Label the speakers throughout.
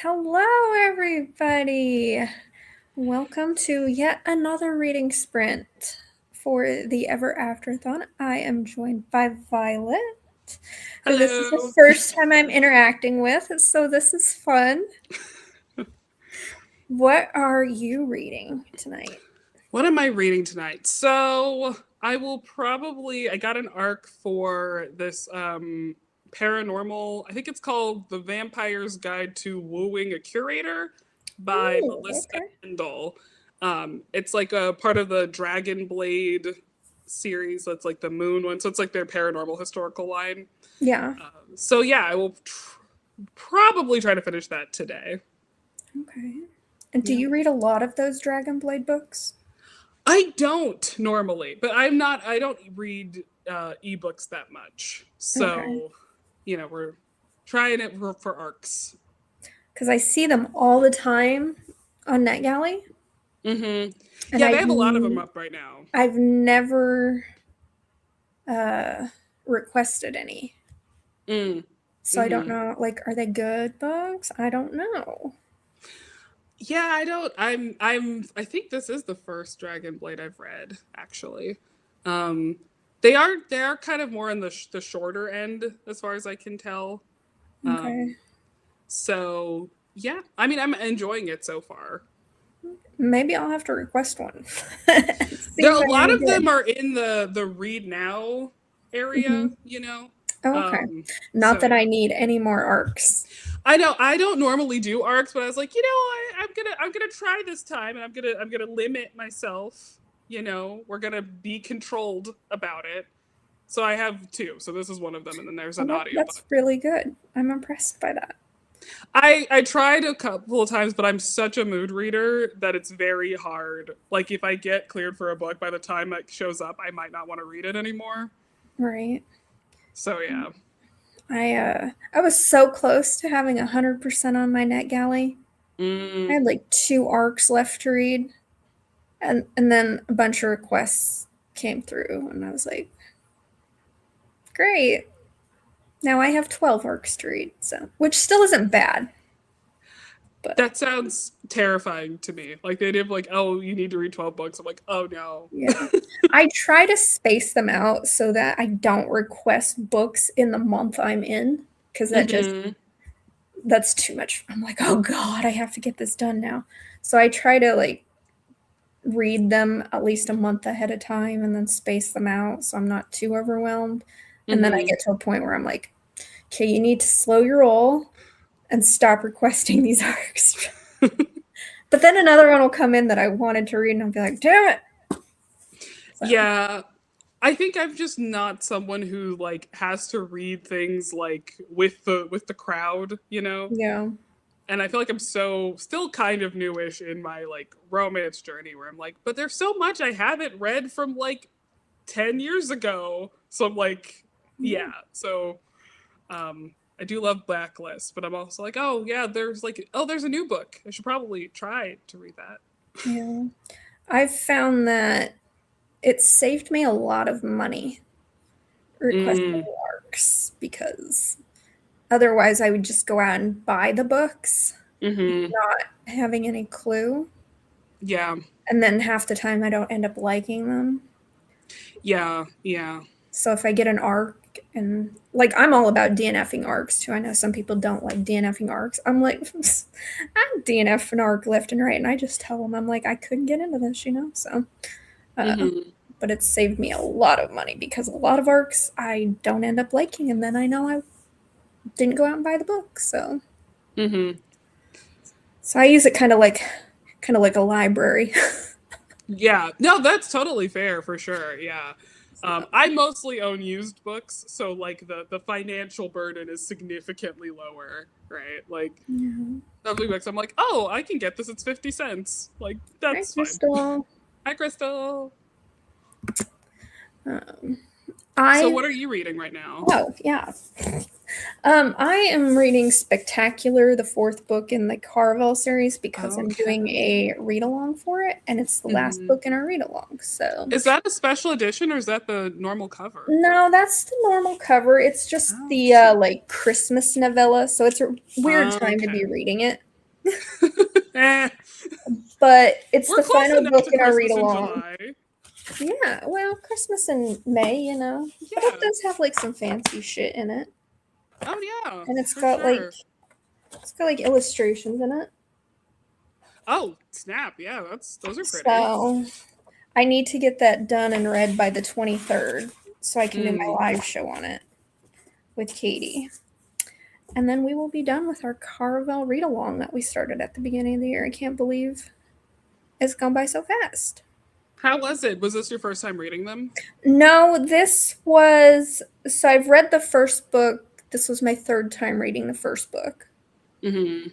Speaker 1: Hello, everybody. Welcome to yet another reading sprint for the EverAfterAthon. I am joined by Violet, who this is the
Speaker 2: Hello.
Speaker 1: first time I'm interacting with, so this is fun. What are you reading tonight?
Speaker 2: What am I reading tonight? So I got an arc for this paranormal, I think it's called The Vampire's Guide to Wooing a Curator by
Speaker 1: Oh,
Speaker 2: Melissa
Speaker 1: okay.
Speaker 2: Kendall. It's like a part of the Dragon Blade series. That's like the Moon one. So it's like their paranormal historical line.
Speaker 1: Yeah.
Speaker 2: So yeah, I will probably try to finish that today.
Speaker 1: Okay. And do
Speaker 2: Yeah.
Speaker 1: you read a lot of those Dragon Blade books?
Speaker 2: I don't normally, but I don't read ebooks that much.
Speaker 1: Okay.
Speaker 2: So, we're trying it for arcs.
Speaker 1: Because I see them all the time on NetGalley,
Speaker 2: Mm-hmm.
Speaker 1: and
Speaker 2: Yeah, they have a lot of them up right now.
Speaker 1: I've never uh, requested any.
Speaker 2: Mm.
Speaker 1: So I don't
Speaker 2: Mm-hmm.
Speaker 1: know, like, are they good books? I don't know.
Speaker 2: Yeah, I don't. I think this is the first Dragon Blade I've read, actually. Um, they are kind of more on the shorter end as far as I can tell. Um,
Speaker 1: Okay.
Speaker 2: so yeah, I mean, I'm enjoying it so far.
Speaker 1: Maybe I'll have to request one. See
Speaker 2: There
Speaker 1: if
Speaker 2: a
Speaker 1: they're
Speaker 2: lot
Speaker 1: any
Speaker 2: of them
Speaker 1: good.
Speaker 2: are in the read now area,
Speaker 1: Hmm. Oh, okay. Not that
Speaker 2: so
Speaker 1: I need any more arcs.
Speaker 2: I know I don't normally do arcs, but I was like, I'm gonna try this time, and I'm gonna limit myself. We're gonna be controlled about it. So I have two. So this is one of them, and then there's
Speaker 1: Well,
Speaker 2: an
Speaker 1: that's
Speaker 2: audiobook.
Speaker 1: really good. I'm impressed by that.
Speaker 2: I tried a couple of times, but I'm such a mood reader that it's very hard. Like if I get cleared for a book, by the time it shows up, I might not want to read it anymore.
Speaker 1: Right.
Speaker 2: So yeah.
Speaker 1: I was so close to having 100% on my NetGalley. I
Speaker 2: Mm,
Speaker 1: had like 2 arcs left to read, and then a bunch of requests came through, and I was like, great. Now I have 12 arcs to read, so which still isn't bad. But
Speaker 2: that sounds terrifying to me. Like the idea of like, oh, you need to read 12 books. I'm like, oh no.
Speaker 1: yeah. I try to space them out so that I don't request books in the month I'm in, because
Speaker 2: Mm-hmm.
Speaker 1: that's too much. I'm like, oh god, I have to get this done now. So I try to like read them at least a month ahead of time and then space them out so I'm not too overwhelmed. And then I
Speaker 2: Mm-hmm.
Speaker 1: get to a point where I'm like, okay, you need to slow your roll and stop requesting these arcs. But then another one will come in that I wanted to read, and I'll be like, damn it. So,
Speaker 2: Yeah. I think I'm just not someone who like has to read things like with the crowd.
Speaker 1: yeah.
Speaker 2: And I feel like I'm so still kind of newish in my like romance journey where I'm like, but there's so much I haven't read from like 10 years ago. So I'm like, yeah. So I do love Blacklist, but I'm also like, oh yeah, there's a new book. I should probably try to read that.
Speaker 1: Yeah. I've found that it saved me a lot of money requesting
Speaker 2: Mm,
Speaker 1: arcs because otherwise I would just go out and buy the books,
Speaker 2: mm-hmm.
Speaker 1: not having any clue.
Speaker 2: Yeah.
Speaker 1: And then half the time I don't end up liking them.
Speaker 2: Yeah. Yeah.
Speaker 1: So if I get an arc, and like I'm all about DNFing arcs too. I know some people don't like DNFing arcs. I'm like, I'm DNF an arc left and right, and I just tell them I'm like I couldn't get into this. So, uh,
Speaker 2: Mm-hmm.
Speaker 1: but it's saved me a lot of money because a lot of arcs I don't end up liking, and then I know I didn't go out and buy the book.
Speaker 2: Mm-hmm.
Speaker 1: So I use it kind of like a library.
Speaker 2: Yeah. No, that's totally fair for sure. Yeah.
Speaker 1: So,
Speaker 2: I mostly own used books, so like the financial burden is significantly lower, right? Like
Speaker 1: yeah.
Speaker 2: lovely books, I'm like, oh, I can get this. It's 50 cents. Like
Speaker 1: Hi,
Speaker 2: that's fine.
Speaker 1: Crystal.
Speaker 2: Hi, Crystal.
Speaker 1: Um,
Speaker 2: So
Speaker 1: I
Speaker 2: what are you reading right now?
Speaker 1: oh yeah. I am reading Spectacular, the fourth book in the Carvel series, because I'm doing
Speaker 2: Okay.
Speaker 1: a read along for it, and it's the last
Speaker 2: Mm-hmm.
Speaker 1: book in our read along. So,
Speaker 2: Is that a special edition or is that the normal cover?
Speaker 1: no, that's the normal cover. It's just
Speaker 2: Oh,
Speaker 1: the
Speaker 2: sweet.
Speaker 1: like Christmas novella, so it's a weird time to
Speaker 2: Okay.
Speaker 1: be reading it.
Speaker 2: Eh,
Speaker 1: But it's
Speaker 2: we're
Speaker 1: the
Speaker 2: close
Speaker 1: final
Speaker 2: enough
Speaker 1: book
Speaker 2: to
Speaker 1: in our read
Speaker 2: Christmas in
Speaker 1: along.
Speaker 2: July.
Speaker 1: Yeah, well, Christmas in May, you know. But it
Speaker 2: Yeah.
Speaker 1: does have like some fancy shit in it.
Speaker 2: Oh yeah,
Speaker 1: And
Speaker 2: for sure.
Speaker 1: it's got like illustrations in it.
Speaker 2: Oh snap! Yeah, those are pretty.
Speaker 1: So I need to get that done and read by the 23rd so I can do my
Speaker 2: Mm.
Speaker 1: live show on it with Katie. And then we will be done with our Carvel read along that we started at the beginning of the year. I can't believe it's gone by so fast.
Speaker 2: How was it? Was this your first time reading them?
Speaker 1: No, this was so I've read the first book. This was my third time reading the first book.
Speaker 2: Mm-hmm.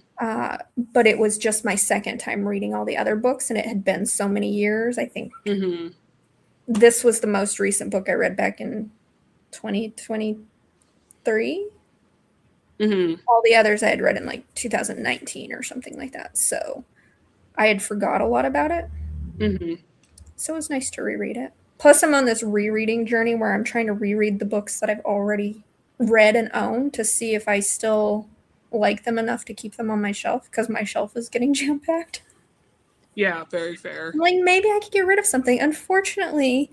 Speaker 1: But it was just my second time reading all the other books, and it had been so many years. I think
Speaker 2: Mm-hmm.
Speaker 1: this was the most recent book I read back in 2023.
Speaker 2: Mm-hmm.
Speaker 1: All the others I had read in like 2019 or something like that. So I had forgot a lot about it.
Speaker 2: Mm-hmm.
Speaker 1: So it was nice to reread it. Plus, I'm on this rereading journey where I'm trying to reread the books that I've already read and own to see if I still like them enough to keep them on my shelf because my shelf is getting jam packed.
Speaker 2: Yeah, very fair.
Speaker 1: I'm like, maybe I could get rid of something. Unfortunately,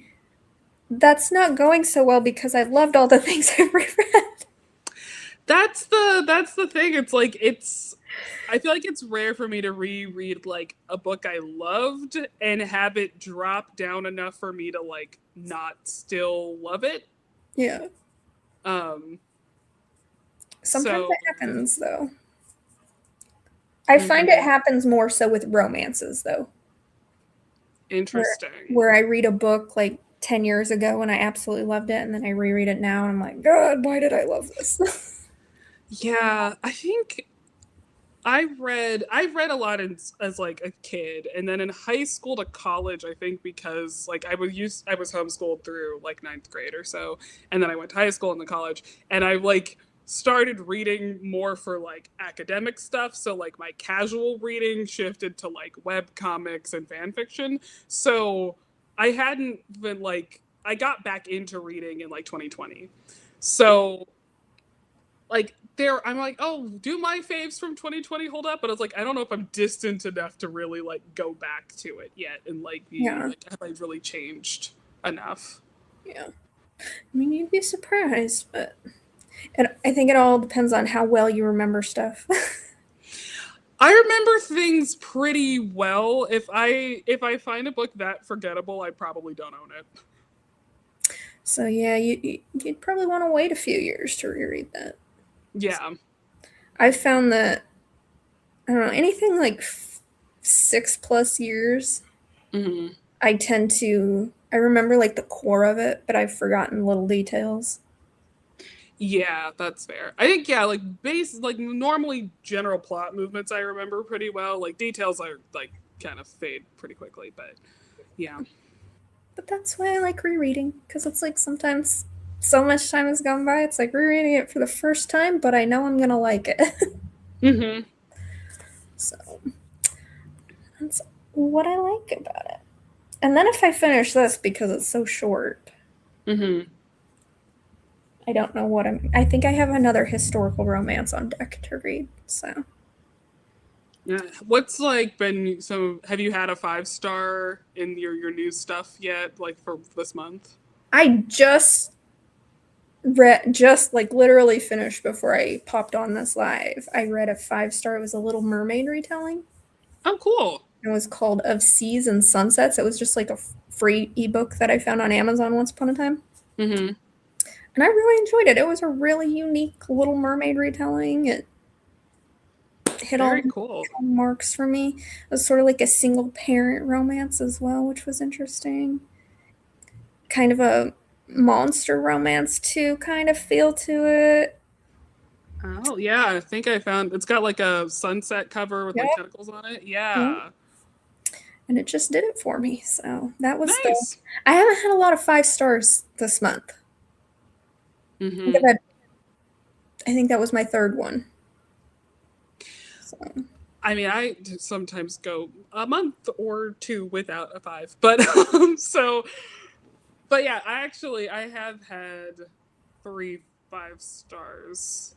Speaker 1: that's not going so well because I loved all the things I've reread.
Speaker 2: That's the thing. It's like I feel like it's rare for me to reread like a book I loved and have it drop down enough for me to like not still love it.
Speaker 1: Yeah.
Speaker 2: Um
Speaker 1: Sometimes
Speaker 2: so
Speaker 1: it happens, though. I find it
Speaker 2: mm-hmm.
Speaker 1: happens more so with romances, though,
Speaker 2: Interesting.
Speaker 1: where I read a book like 10 years ago and I absolutely loved it, and then I reread it now and I'm like, God, why did I love this?
Speaker 2: Yeah, I think I've read a lot as like a kid, and then in high school to college, I think because like I was homeschooled through like ninth grade or so, and then I went to high school and then college, and I like started reading more for like academic stuff. So like my casual reading shifted to like web comics and fan fiction. So I hadn't been like I got back into reading in like 2020. So like there I'm like, oh, do my faves from 2020 hold up? But I was like, I don't know if I'm distant enough to really like go back to it yet and like be
Speaker 1: Yeah.
Speaker 2: like, have I really changed enough?
Speaker 1: Yeah. I mean, you'd be surprised, but I think it all depends on how well you remember stuff.
Speaker 2: I remember things pretty well. If I find a book that forgettable, I probably don't own it.
Speaker 1: So yeah, you'd probably want to wait a few years to reread that.
Speaker 2: Yeah.
Speaker 1: I've found that I don't know anything like 6+ years.
Speaker 2: Hmm.
Speaker 1: I tend to I remember like the core of it, but I've forgotten little details.
Speaker 2: Yeah, that's fair. I think yeah, like like normally general plot movements I remember pretty well. Like details are like kind of fade pretty quickly, but yeah.
Speaker 1: But that's why I like rereading because it's like sometimes so much time has gone by. It's like rereading it for the first time, but I know I'm gonna like it.
Speaker 2: Hmm.
Speaker 1: So that's what I like about it. And then if I finish this because it's so short,
Speaker 2: Hmm.
Speaker 1: I don't know what I think I have another historical romance on deck to read. So
Speaker 2: Yeah. What's like been so have you had a 5 star in your new stuff yet, like for this month?
Speaker 1: I just read just like literally finished before I popped on this live. I read a 5 star. It was a Little Mermaid retelling.
Speaker 2: Oh cool.
Speaker 1: It was called Of Seas and Sunsets. It was just like a free ebook that I found on Amazon once upon a time.
Speaker 2: Hmm.
Speaker 1: And I really enjoyed it. It was a really unique Little Mermaid retelling. It hit all
Speaker 2: Very
Speaker 1: the
Speaker 2: cool.
Speaker 1: marks for me. It was sort of like a single parent romance as well, which was interesting. Kind of a monster romance too, kind of feel to it.
Speaker 2: Oh yeah, I think I found it's got like a sunset cover with like
Speaker 1: Yep.
Speaker 2: tentacles on it.
Speaker 1: Yep.
Speaker 2: Yeah.
Speaker 1: And it just did it for me. So that was the.
Speaker 2: Nice.
Speaker 1: I haven't had a lot of 5 stars this month.
Speaker 2: Hmm.
Speaker 1: I think that was my third one. So
Speaker 2: I mean, I sometimes go a month or two without a 5, but so but yeah, I have had 3 5 stars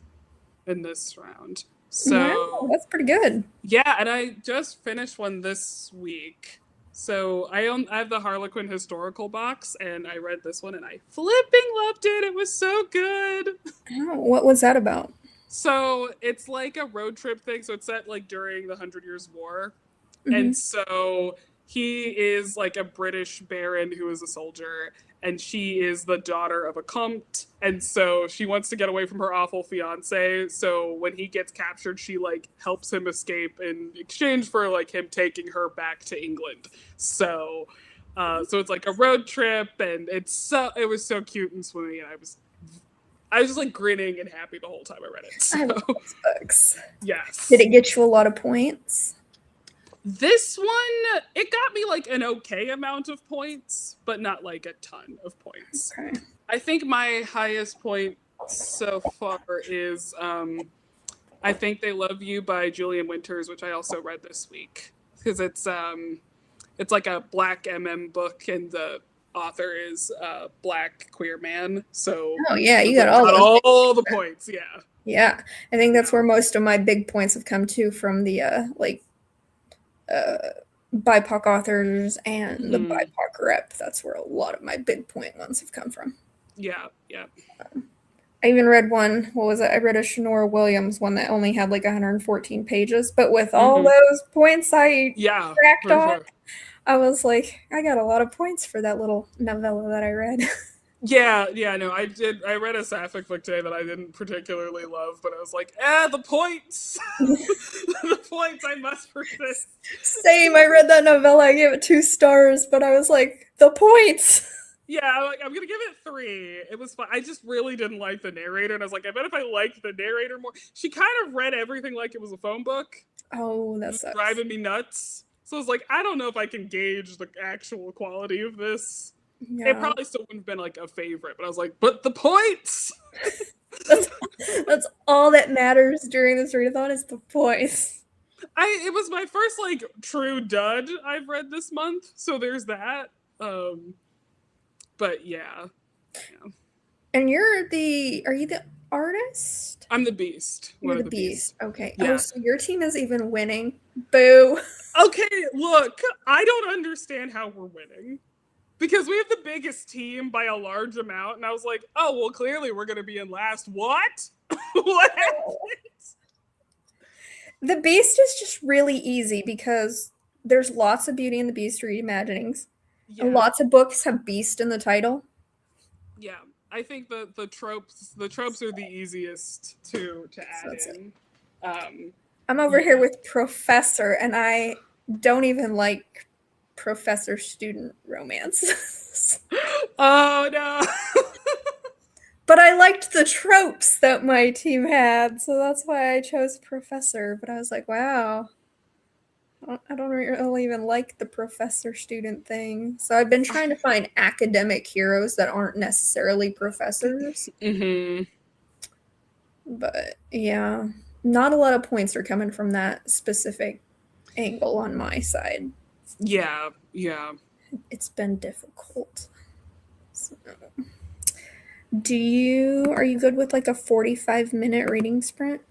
Speaker 2: in this round.
Speaker 1: Wow,
Speaker 2: So
Speaker 1: that's pretty good.
Speaker 2: yeah, and I just finished one this week. So I have the Harlequin historical box, and I read this one, and I flipping loved it. It was so good.
Speaker 1: Oh, what was that about?
Speaker 2: So it's like a road trip thing. So it's set like during the Hundred Years' War,
Speaker 1: Hmm.
Speaker 2: and so he is like a British baron who is a soldier, and she is the daughter of a comte, and so she wants to get away from her awful fiance. So when he gets captured, she like helps him escape in exchange for like him taking her back to England. So. So it's like a road trip, and it was so cute and swimmy, and I was just like grinning and happy the whole time I read it. So
Speaker 1: I love those books. Did
Speaker 2: yes,
Speaker 1: it get you a lot of points?
Speaker 2: this one, it got me like an okay amount of points, but not like a ton of points.
Speaker 1: Okay.
Speaker 2: I think my highest point so far is I Think They Love You by Julian Winters, which I also read this week because it's like a black MM book, and the author is a black queer man. So
Speaker 1: Oh yeah, you
Speaker 2: it
Speaker 1: got all
Speaker 2: got
Speaker 1: those.
Speaker 2: all the points. Yeah.
Speaker 1: Yeah, I think that's
Speaker 2: Yeah.
Speaker 1: where most of my big points have come to from the uh BIPOC authors and the
Speaker 2: Hmm.
Speaker 1: BIPOC rep. That's where a lot of my big point ones have come from.
Speaker 2: Yeah. Yeah.
Speaker 1: I even read one. What was it? I read a Shanora Williams one that only had like 114 pages, but with all
Speaker 2: Hmm.
Speaker 1: those points I
Speaker 2: Yeah.
Speaker 1: cracked
Speaker 2: For
Speaker 1: on,
Speaker 2: sure.
Speaker 1: I was like, I got a lot of points for that little novella that I read.
Speaker 2: Yeah, yeah, no, I did. I read a sapphic book today that I didn't particularly love, but I was like, the points, the points. I must persist.
Speaker 1: Same. I read that novella. I gave it 2 stars, but I was like, the points.
Speaker 2: Yeah, I'm gonna give it 3. It was fun. I just really didn't like the narrator, and I was like, I bet if I liked the narrator more, she kind of read everything like it was a phone book.
Speaker 1: Oh,
Speaker 2: It
Speaker 1: that
Speaker 2: was
Speaker 1: sucks.
Speaker 2: driving me nuts. So I was like, I don't know if I can gauge the actual quality of this. It
Speaker 1: Yeah,
Speaker 2: probably still wouldn't have been like a favorite, but I was like, but the points.
Speaker 1: that's that's all that matters during this readathon is the points.
Speaker 2: It was my first like true dud I've read this month, so there's that. Um, but yeah, yeah.
Speaker 1: And are you the artist?
Speaker 2: I'm the beast.
Speaker 1: You're
Speaker 2: One
Speaker 1: the
Speaker 2: of the
Speaker 1: beast.
Speaker 2: beast.
Speaker 1: Okay. Oh,
Speaker 2: Yeah.
Speaker 1: so your team is even winning. Boo.
Speaker 2: Okay, look, I don't understand how we're winning because we have the biggest team by a large amount, and I was like, oh well, clearly we're gonna be in last. What? What happened?
Speaker 1: The beast is just really easy because there's lots of Beauty and the Beast reimaginings. And
Speaker 2: Yeah,
Speaker 1: lots of books have beast in the title.
Speaker 2: yeah. I think the tropes are the easiest to
Speaker 1: So
Speaker 2: add
Speaker 1: that's it.
Speaker 2: in. Um,
Speaker 1: I'm over here
Speaker 2: yeah.
Speaker 1: with Professor, and I don't even like professor student romance.
Speaker 2: Oh no.
Speaker 1: But I liked the tropes that my team had, so that's why I chose Professor. But I was like, wow, I don't really even like the professor student thing. So I've been trying to find academic heroes that aren't necessarily professors.
Speaker 2: Hmm.
Speaker 1: But yeah, not a lot of points are coming from that specific angle on my side.
Speaker 2: Yeah, yeah.
Speaker 1: It's been difficult. So, are you good with like a 45-minute reading sprint?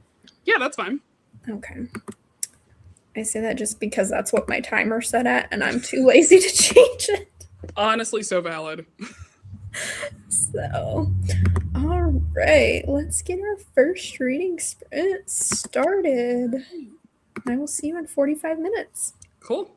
Speaker 2: Yeah, that's fine.
Speaker 1: Okay. I say that just because that's what my timer's set at, and I'm too lazy to change it.
Speaker 2: Honestly, so valid.
Speaker 1: So, all right, let's get our first reading sprint started. I will see you in 45 minutes.
Speaker 2: Cool.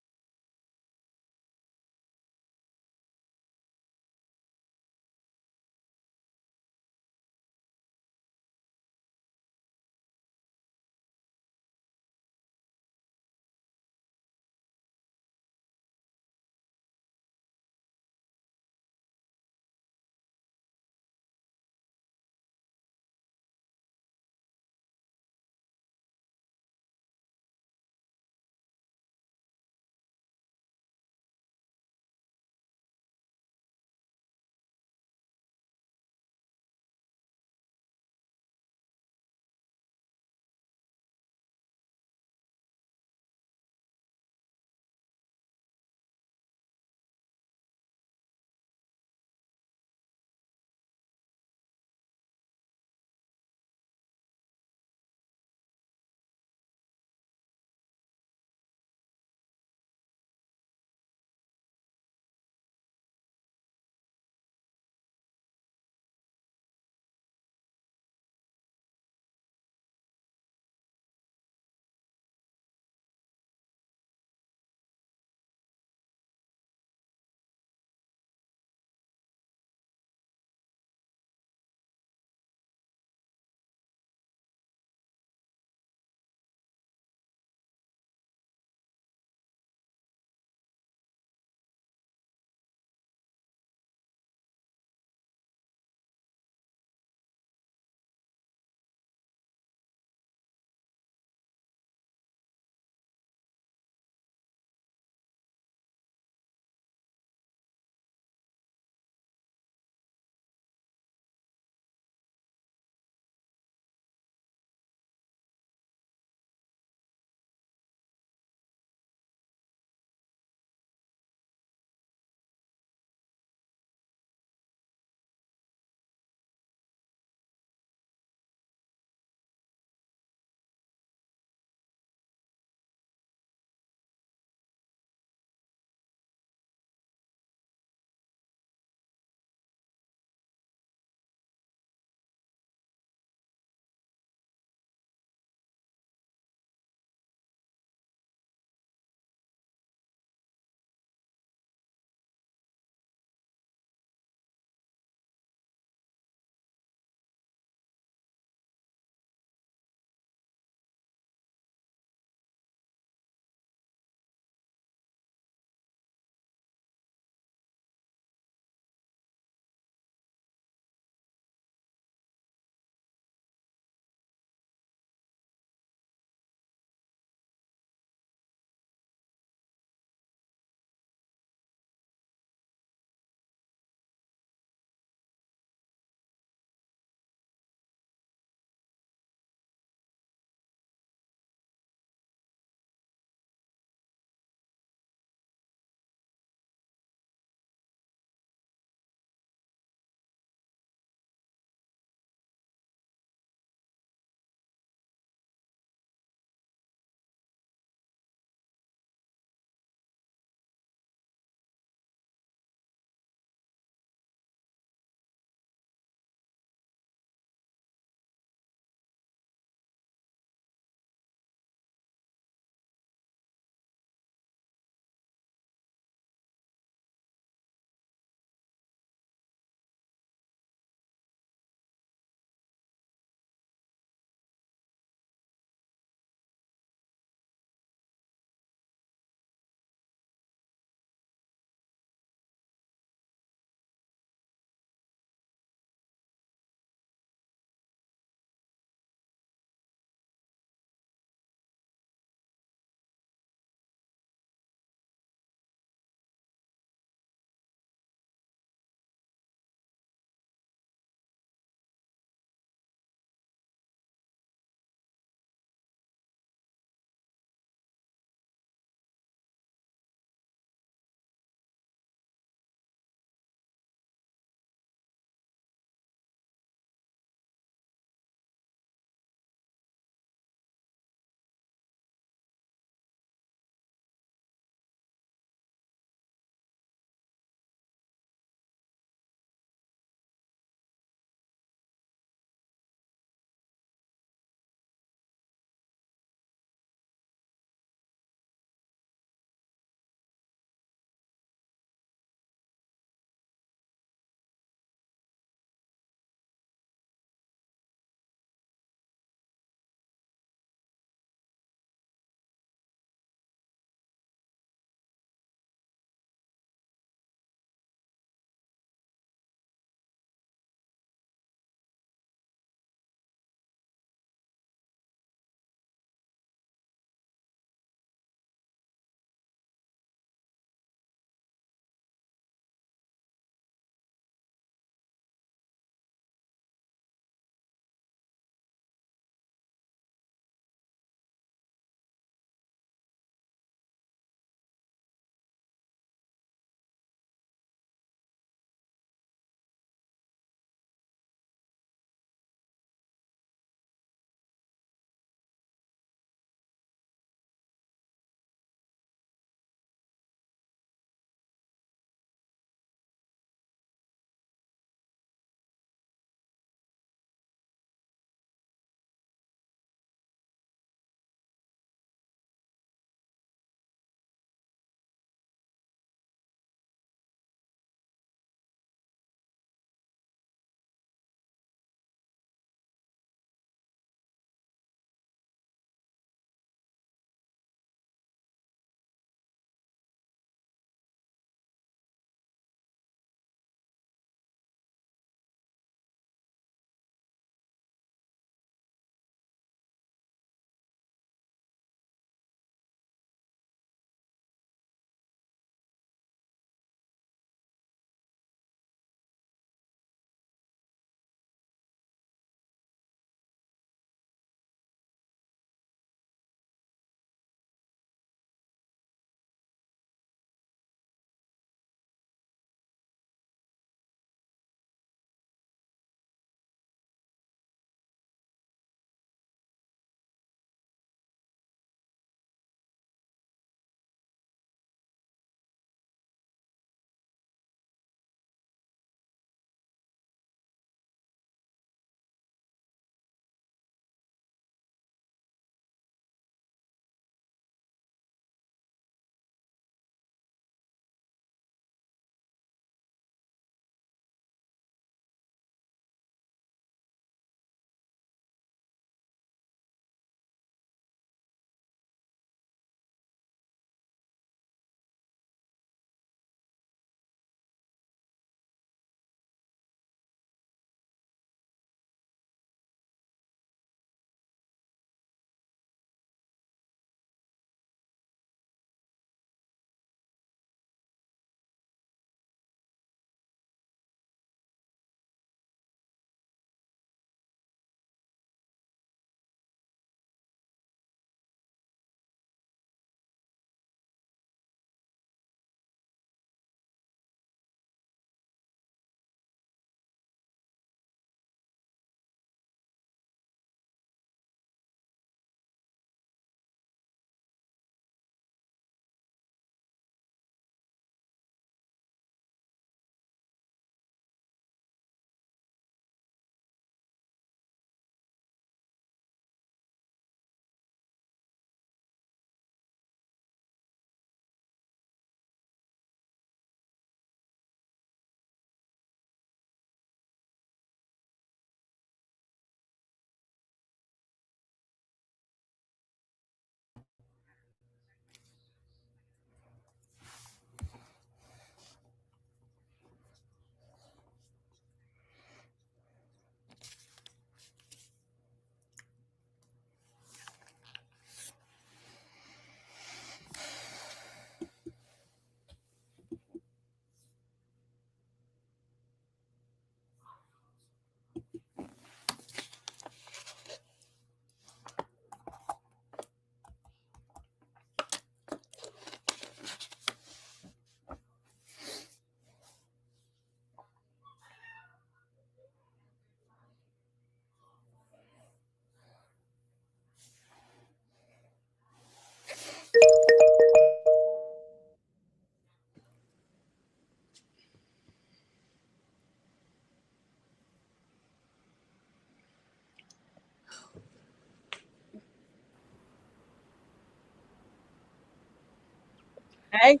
Speaker 3: Hey,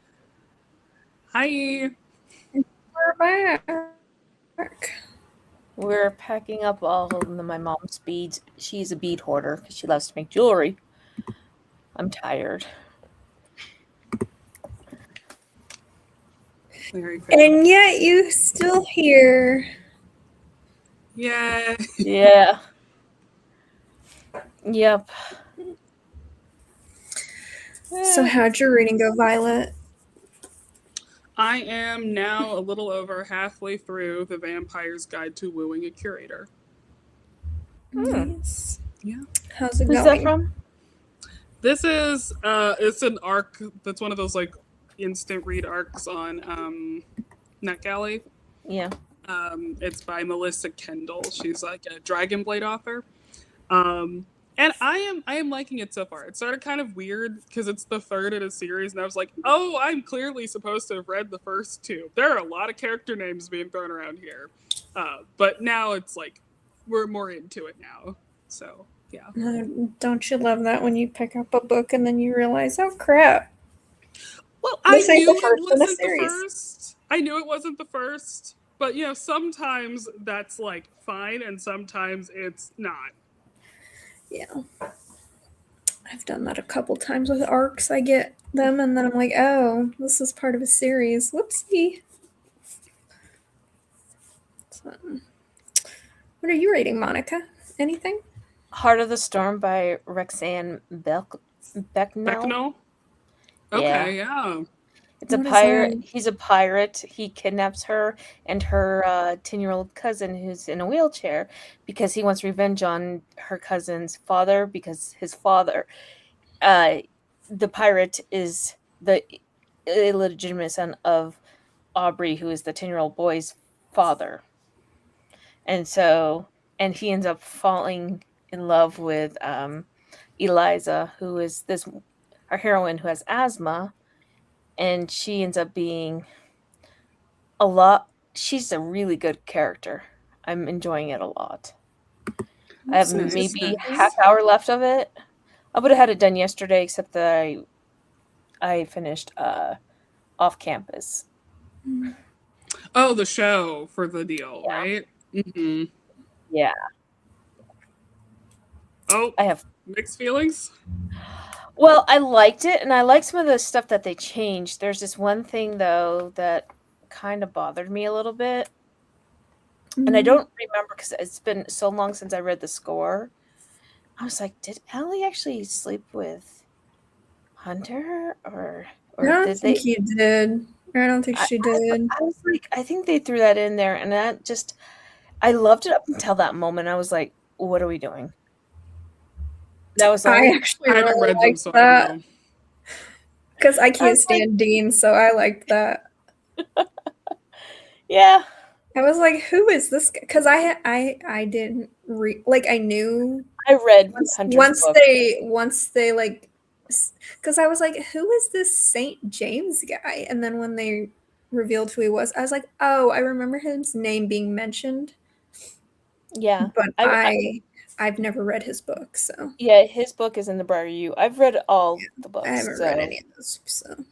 Speaker 2: Hi.
Speaker 1: We're back.
Speaker 3: we're packing up all of my mom's beads. She's a bead hoarder because she loves to make jewelry. I'm tired.
Speaker 2: Very fair.
Speaker 1: And yet you still here.
Speaker 2: Yeah.
Speaker 3: Yeah. Yep.
Speaker 1: So
Speaker 3: Eh.
Speaker 1: how'd your reading go, Violet?
Speaker 2: I am now a little over halfway through The Vampire's Guide to Wooing a Curator.
Speaker 3: Hmm.
Speaker 1: Nice.
Speaker 2: Yeah.
Speaker 1: How's it
Speaker 3: Who's that
Speaker 1: going?
Speaker 3: from?
Speaker 2: This is it's an arc that's one of those like instant read arcs on NetGalley.
Speaker 3: Yeah.
Speaker 2: It's by Melissa Kendall. She's like a Dragonblade author. Um, and I am liking it so far. It started kind of weird because it's the third in a series, and I was like, oh, I'm clearly supposed to have read the first two. There are a lot of character names being thrown around here, but now it's like we're more into it now. So yeah.
Speaker 1: Don't you love that when you pick up a book and then you realize, oh crap,
Speaker 2: Well, I
Speaker 1: this ain't the
Speaker 2: knew it
Speaker 1: first in the
Speaker 2: wasn't the
Speaker 1: series.
Speaker 2: first. I knew it wasn't the first, but sometimes that's like fine, and sometimes it's not.
Speaker 1: Yeah, I've done that a couple times with arcs. I get them and then I'm like, oh, this is part of a series. Whoopsie. So, what are you reading, Monica? Anything?
Speaker 3: Heart of the Storm by Rexanne Becknell.
Speaker 2: Bechnel.
Speaker 3: Yeah.
Speaker 2: Okay, yeah.
Speaker 3: It's a
Speaker 1: What is
Speaker 3: pirate.
Speaker 1: that?
Speaker 3: He's a pirate. He kidnaps her and her 10-year-old cousin who's in a wheelchair because he wants revenge on her cousin's father because his father, uh, the pirate, is the illegitimate son of Aubrey, who is the 10-year-old boy's father. And so, and he ends up falling in love with Eliza, who is this our heroine who has asthma, and she ends up being a lot. She's a really good character. I'm enjoying it a lot. I have
Speaker 2: That's nice.
Speaker 3: maybe half
Speaker 2: Nice.
Speaker 3: hour left of it. I would have had it done yesterday, except that I finished off campus.
Speaker 2: Oh, the show for the deal,
Speaker 3: Yeah,
Speaker 2: right? Mm-hmm.
Speaker 3: yeah.
Speaker 2: Oh,
Speaker 3: I have.
Speaker 2: mixed feelings.
Speaker 3: Well, I liked it, and I like some of the stuff that they changed. There's this one thing though that kind of bothered me a little bit, and I
Speaker 1: Mm,
Speaker 3: don't remember because it's been so long since I read the score. I was like, did Ellie actually sleep with Hunter,
Speaker 1: I
Speaker 3: or
Speaker 1: don't
Speaker 3: did
Speaker 1: think
Speaker 3: they?
Speaker 1: he did. I don't think
Speaker 3: I,
Speaker 1: she
Speaker 3: I,
Speaker 1: did.
Speaker 3: I was like, I think they threw that in there, and that just, I loved it up until that moment. I was like, what are we doing? That was
Speaker 1: I
Speaker 3: all.
Speaker 1: actually
Speaker 2: I haven't
Speaker 1: really
Speaker 2: read them,
Speaker 1: liked
Speaker 2: so I don't
Speaker 1: that
Speaker 2: know.
Speaker 1: because I
Speaker 3: I
Speaker 1: can't
Speaker 3: was like,
Speaker 1: stand Dean, so I liked that.
Speaker 3: yeah,
Speaker 1: I was like, "Who is this?" Because I didn't read like I knew
Speaker 3: I read
Speaker 1: once
Speaker 3: Hunter's
Speaker 1: once
Speaker 3: book.
Speaker 1: they once they like because I was like, "Who is this Saint James guy?" And then when they revealed who he was, I was like, "Oh, I remember his name being mentioned,
Speaker 3: Yeah,
Speaker 1: but
Speaker 3: I
Speaker 1: I've never read his book, so
Speaker 3: yeah, his book is in the Briar U. I've read all the
Speaker 1: I
Speaker 3: books,
Speaker 1: haven't read
Speaker 3: so
Speaker 1: any of those." So,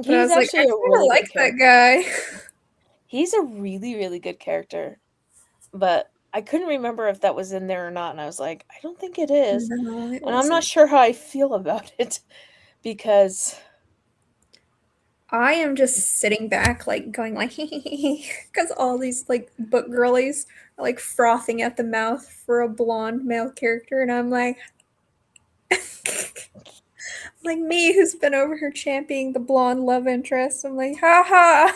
Speaker 1: but I
Speaker 3: he's
Speaker 1: was like, I
Speaker 3: actually a
Speaker 1: kind of
Speaker 3: really good
Speaker 1: like that
Speaker 3: character.
Speaker 1: guy.
Speaker 3: He's a really, really good character, but I couldn't remember if that was in there or not, and I was like, I don't think it is,
Speaker 1: No, it
Speaker 3: and I'm not
Speaker 1: wasn't.
Speaker 3: sure how I feel about it because
Speaker 1: I am just sitting back, like going like, because all these like book girlies are like frothing at the mouth for a blonde male character, and I'm like, like me who's been over here championing the blonde love interest. I'm like, haha.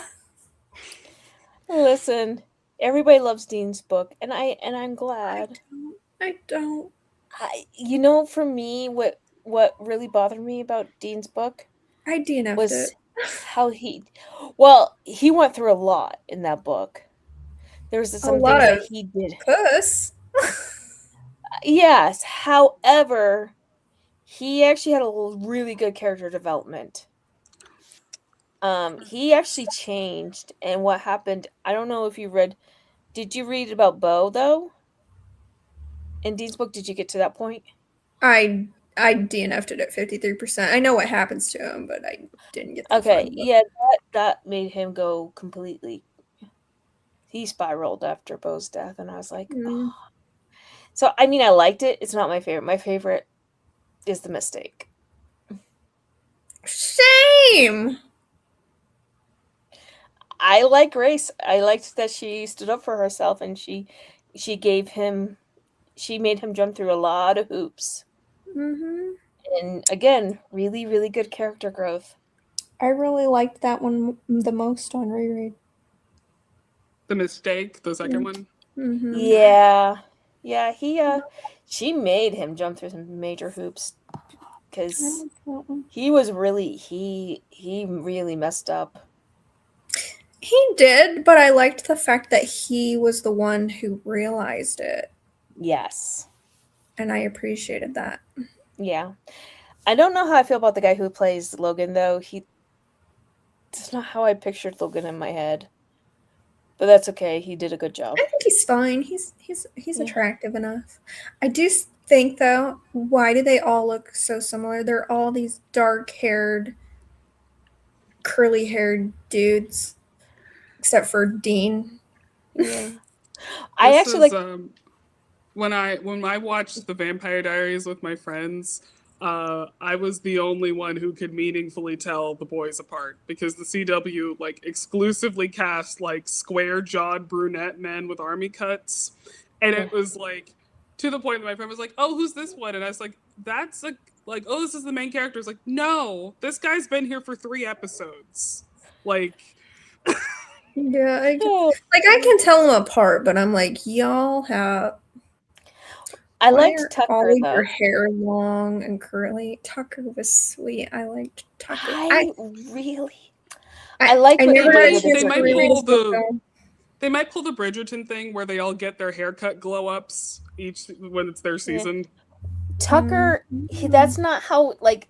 Speaker 3: listen, everybody loves Dean's book, and I'm
Speaker 1: I
Speaker 3: glad.
Speaker 1: don't. I don't.
Speaker 3: For me, what really bothered me about Dean's book
Speaker 1: I DNF'd
Speaker 3: was
Speaker 1: it.
Speaker 3: how he went through a lot in that book. There was
Speaker 1: A
Speaker 3: some
Speaker 1: lot
Speaker 3: things that
Speaker 1: of
Speaker 3: he did.
Speaker 1: puss.
Speaker 3: Yes, however, he actually had a really good character development. He actually changed, and what happened, I don't know if you read. Did you read about Bo though? In Dean's book, did you get to that point?
Speaker 1: I I DNF'd it at 53%. I know what happens to him, but I didn't get the
Speaker 3: Okay,
Speaker 1: fun.
Speaker 3: yeah, that made him go completely. He spiraled after Bo's death, and I was like,
Speaker 1: Mm.
Speaker 3: oh. So I mean, I liked it. It's not my favorite. My favorite is the mistake.
Speaker 1: Shame.
Speaker 3: I like Grace. I liked that she stood up for herself, and she made him jump through a lot of hoops.
Speaker 1: Mm-hmm.
Speaker 3: And again, really, really good character growth.
Speaker 1: I really liked that one the most on reread.
Speaker 2: The mistake, the second one.
Speaker 1: Mm-hmm.
Speaker 3: Yeah. She made him jump through some major hoops because he really messed up.
Speaker 1: He did, but I liked the fact that he was the one who realized it,
Speaker 3: Yes.
Speaker 1: and I appreciated that.
Speaker 3: Yeah. I don't know how I feel about the guy who plays Logan, though. That's not how I pictured Logan in my head. But that's okay. He did a good job.
Speaker 1: I think he's fine. He's
Speaker 3: Yeah.
Speaker 1: attractive enough. I do think though, why do they all look so similar? They're all these dark-haired, curly-haired dudes, except for Dean.
Speaker 3: Yeah. I
Speaker 2: This
Speaker 3: actually
Speaker 2: is
Speaker 3: like.
Speaker 2: when I watched the Vampire Diaries with my friends, I was the only one who could meaningfully tell the boys apart because the CW like exclusively cast like square-jawed brunette men with army cuts, and it was like to the point that my friend was like, "Oh, who's this one?" And I was like, "That's a like, oh, this is the main character." It's like, "No, this guy's been here for 3 episodes." Like
Speaker 1: Yeah, I can tell them apart, but I'm like, y'all have.
Speaker 3: I
Speaker 1: Why
Speaker 3: liked
Speaker 1: are
Speaker 3: Tucker,
Speaker 1: all of your
Speaker 3: though.
Speaker 1: hair long and curly? Tucker was sweet. I liked Tucker.
Speaker 3: I really.
Speaker 1: I
Speaker 3: like what
Speaker 1: never
Speaker 3: they
Speaker 1: had
Speaker 3: did
Speaker 1: a
Speaker 3: with his
Speaker 1: chance
Speaker 2: they
Speaker 1: to
Speaker 2: might
Speaker 1: reread
Speaker 2: pull
Speaker 1: his book
Speaker 2: the
Speaker 1: though.
Speaker 2: they might pull the Bridgerton thing where they all get their haircut glow ups each when it's their season.
Speaker 3: Tucker, that's not how, like,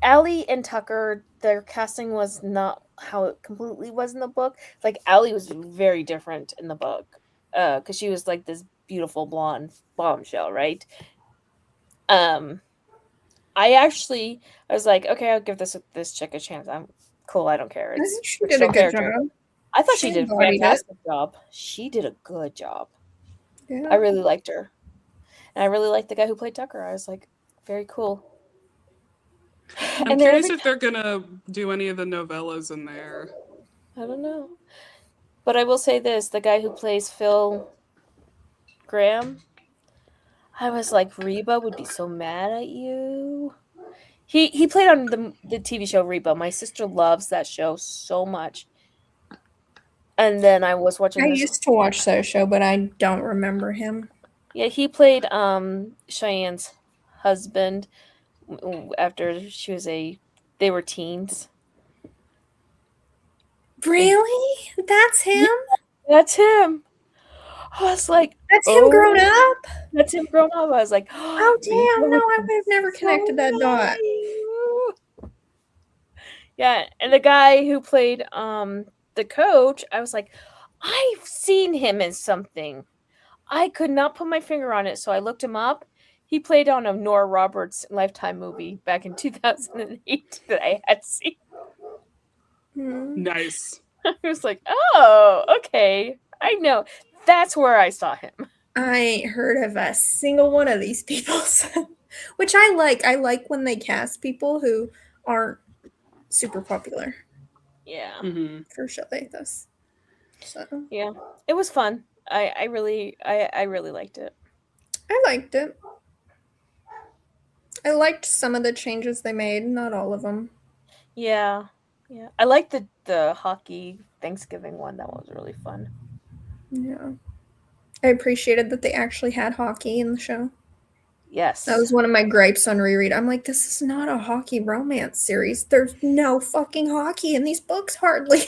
Speaker 3: Allie and Tucker, their casting was not how it completely was in the book. Like, Allie was very different in the book because she was like this beautiful blonde bombshell, right? I was like, okay, I'll give this chick a chance. I'm cool. I don't care.
Speaker 1: I
Speaker 3: It's
Speaker 1: think she did a
Speaker 3: fictional
Speaker 1: good
Speaker 3: character.
Speaker 1: job.
Speaker 3: I thought
Speaker 1: She
Speaker 3: she did a
Speaker 1: embodied it.
Speaker 3: fantastic job. She did a good job. I
Speaker 1: Yeah.
Speaker 3: really liked her. And I really liked the guy who played Tucker. I was like, very cool.
Speaker 2: I'm curious if they're gonna do any of the novellas in there.
Speaker 3: I don't know. But I will say this, the guy who plays Phil Graham, I was like, Reba would be so mad at you. He played on the TV show Reba. My sister loves that show so much. And then I was watching
Speaker 1: I
Speaker 3: this.
Speaker 1: used to watch that show, but I don't remember him.
Speaker 3: Yeah, he played Cheyenne's husband after they were teens.
Speaker 1: Really? That's him?
Speaker 3: Yeah, that's him. I was like,
Speaker 1: That's him grown up?
Speaker 3: That's him grown up. I was like,
Speaker 1: Oh damn, no, I would have never connected that dot.
Speaker 3: Yeah, and the guy who played the coach, I was like, I've seen him in something. I could not put my finger on it, so I looked him up. He played on a Nora Roberts Lifetime movie back in 2008 that I had seen.
Speaker 2: Nice.
Speaker 3: I was like, oh, okay. I know. That's where I saw him.
Speaker 1: I ain't heard of a single one of these people. Which I like. I like when they cast people who aren't super popular.
Speaker 3: Yeah.
Speaker 2: Mm-hmm.
Speaker 1: For show like this. So
Speaker 3: yeah, it was fun. I really liked it.
Speaker 1: I liked it. I liked some of the changes they made, not all of them.
Speaker 3: Yeah. I liked the hockey Thanksgiving one. That was really fun.
Speaker 1: Yeah. I appreciated that they actually had hockey in the show.
Speaker 3: Yes.
Speaker 1: That was one of my gripes on reread. I'm like, this is not a hockey romance series. There's no fucking hockey in these books, hardly.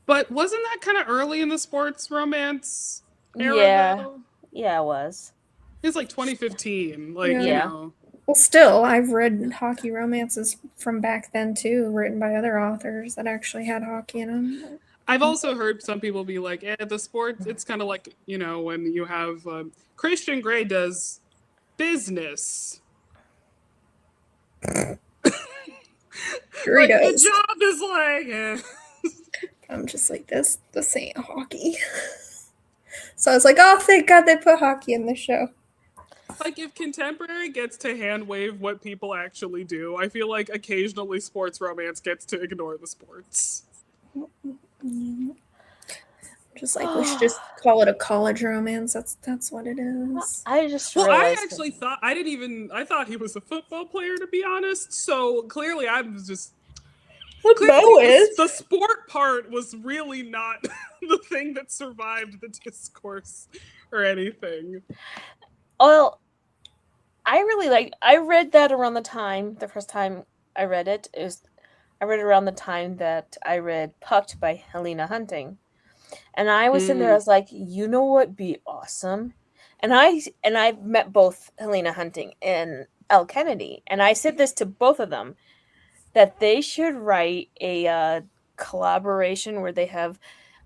Speaker 2: But wasn't that kind of early in the sports romance
Speaker 3: era?
Speaker 2: Though?
Speaker 3: Yeah, it was.
Speaker 2: It was like 2015. Like, you know.
Speaker 1: Well, still, I've read hockey romances from back then, too, written by other authors that actually had hockey in them.
Speaker 2: I've also heard some people be like, the sports, it's kind of like, you know, when you have Christian Grey does business. Like the
Speaker 1: Doritos.
Speaker 2: job is like,
Speaker 1: I'm just like, this ain't hockey. So I was like, oh, thank God they put hockey in the show.
Speaker 2: like if contemporary gets to hand wave what people actually do, I feel like occasionally sports romance gets to ignore the sports.
Speaker 1: Just like, we should just call it a college romance. That's what it is.
Speaker 3: I just
Speaker 2: Well, I
Speaker 3: realized
Speaker 2: actually thought I thought he was a football player, to be honest. So clearly, I was just the sport part was really not the thing that survived the discourse or anything.
Speaker 3: Well, I read that around the first time I read it. I read it around the time that I read Pucked by Helena Hunting. And I was sitting there, I was like, you know what'd be awesome? And I've met both Helena Hunting and Elle Kennedy, and I said this to both of them, that they should write a collaboration where they have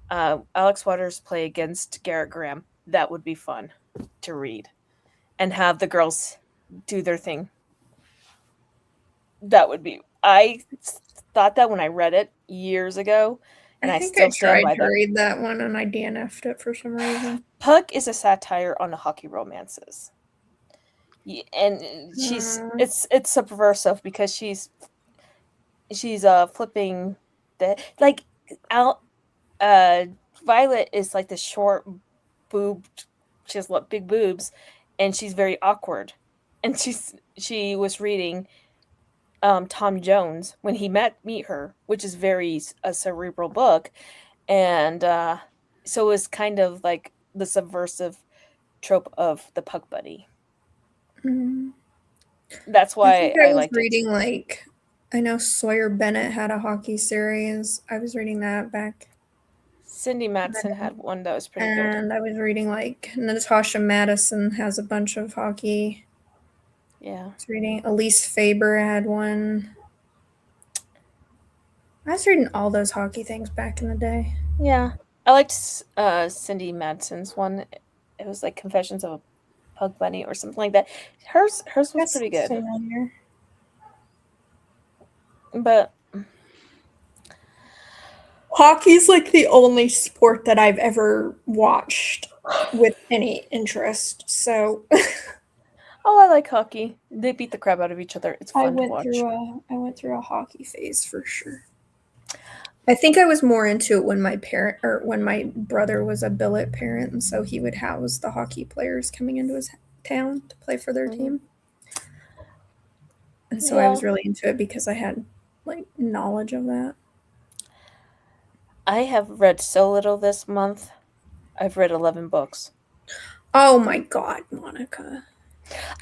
Speaker 3: Alex Waters play against Garrett Graham. That would be fun to read, and have the girls do their thing. That would be. I thought that when I read it years ago, and I
Speaker 1: think
Speaker 3: still
Speaker 1: I
Speaker 3: stand
Speaker 1: tried
Speaker 3: by
Speaker 1: to
Speaker 3: that.
Speaker 1: read that one and I DNF'd it for some reason.
Speaker 3: Puck is a satire on the hockey romances. And it's subversive because she's flipping the like Violet is like the short boobed, she has big boobs, and she's very awkward, and she was reading Tom Jones when he meet her, which is very a cerebral book, and so it's kind of like the subversive trope of the Puck buddy.
Speaker 1: Mm.
Speaker 3: That's
Speaker 1: I
Speaker 3: why
Speaker 1: think
Speaker 3: I
Speaker 1: I was
Speaker 3: liked
Speaker 1: reading
Speaker 3: it.
Speaker 1: like, I know Sawyer Bennett had a hockey series. I was reading that back.
Speaker 3: Cindy Matson had one that was pretty good.
Speaker 1: And I was reading like Natasha Madison has a bunch of hockey.
Speaker 3: Yeah.
Speaker 1: I was reading Elise Faber had one. I was reading all those hockey things back in the day.
Speaker 3: Yeah. I liked Cindy Madson's one. It was like Confessions of a Pug Bunny or something like that. Hers was pretty good.
Speaker 1: Familiar.
Speaker 3: But
Speaker 1: hockey's like the only sport that I've ever watched with any interest. So
Speaker 3: oh, I like hockey. They beat the crap out of each other. It's fun to watch.
Speaker 1: I went through a hockey phase for sure. I think I was more into it when when my brother was a billet parent, and so he would house the hockey players coming into his town to play for their team. And so I was really into it because I had like knowledge of that.
Speaker 3: I have read so little this month. I've read 11 books.
Speaker 1: Oh my god, Monica.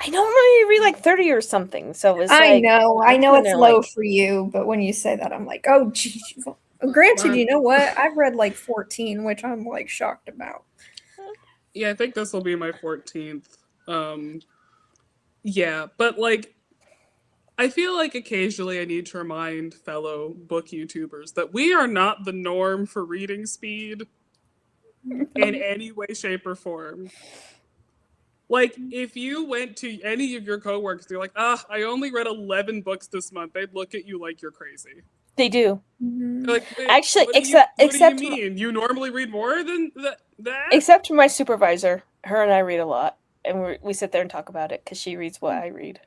Speaker 3: I normally read like 30 or something. So it's
Speaker 1: I
Speaker 3: like
Speaker 1: I know it's low for you, but when you say that I'm like, oh geez. Granted, you know what? I've read like 14, which I'm like shocked about.
Speaker 2: Yeah, I think this will be my 14th. Yeah, but like I feel like occasionally I need to remind fellow book YouTubers that we are not the norm for reading speed in any way, shape, or form. Like, if you went to any of your coworkers, they're like, I only read 11 books this month, they'd look at you like you're crazy.
Speaker 3: They do.
Speaker 2: They're like,
Speaker 3: actually,
Speaker 2: what do you mean? You normally read more than that?
Speaker 3: Except for my supervisor. Her and I read a lot. And we sit there and talk about it because she reads what I read.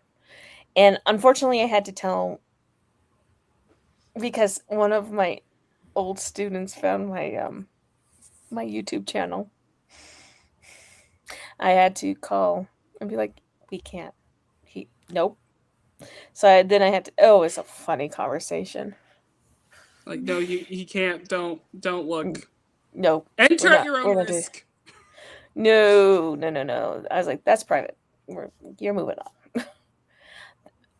Speaker 3: And unfortunately, I had to tell, because one of my old students found my my YouTube channel. I had to call and be like, we can't. Nope. So then I had to. Oh, it's a funny conversation.
Speaker 2: Like, no, he can't. Don't look.
Speaker 3: No.
Speaker 2: Enter at your own risk.
Speaker 3: No. I was like, that's private. You're moving on.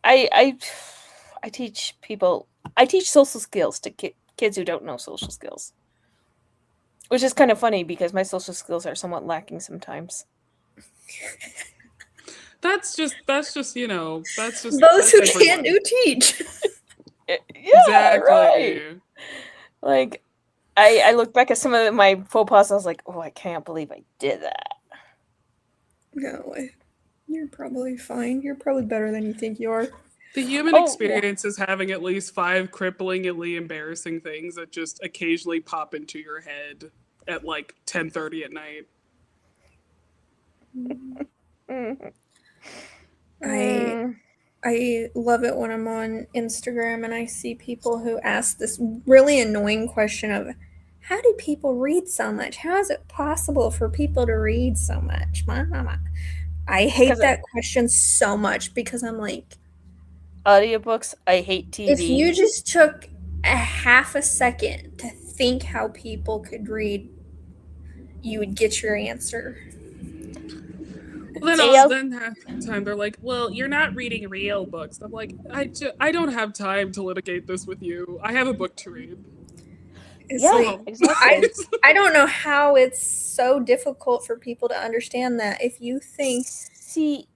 Speaker 3: I teach people. I teach social skills to kids who don't know social skills, which is kind of funny because my social skills are somewhat lacking sometimes.
Speaker 2: That's just that's just
Speaker 1: those who can't do teach.
Speaker 3: Yeah, exactly. Right. Like, I look back at some of my faux pas. I was like, oh, I can't believe I did that.
Speaker 1: No, you're probably fine. You're probably better than you think you are.
Speaker 2: The human
Speaker 3: Oh yeah,
Speaker 2: experience is having at least 5 cripplingly embarrassing things that just occasionally pop into your head at like 10:30 at night.
Speaker 3: mm,
Speaker 1: I
Speaker 3: mm.
Speaker 1: I love it when I'm on Instagram and I see people who ask this really annoying question of how do people read so much? How is it possible for people to read so much? I hate
Speaker 3: Because
Speaker 1: that question so much because I'm like,
Speaker 3: audiobooks, I hate
Speaker 1: if
Speaker 3: TV.
Speaker 1: you just took a half a second to think how people could read, you would get your answer.
Speaker 2: Well, then
Speaker 3: AL,
Speaker 2: then half the time they're like, "Well, you're not reading real books." I'm like, I don't have time to litigate this with you. I have a book to read.
Speaker 1: It's
Speaker 3: yeah,
Speaker 1: like
Speaker 3: exactly.
Speaker 1: I I don't know how it's so difficult for people to understand that if you think
Speaker 3: See,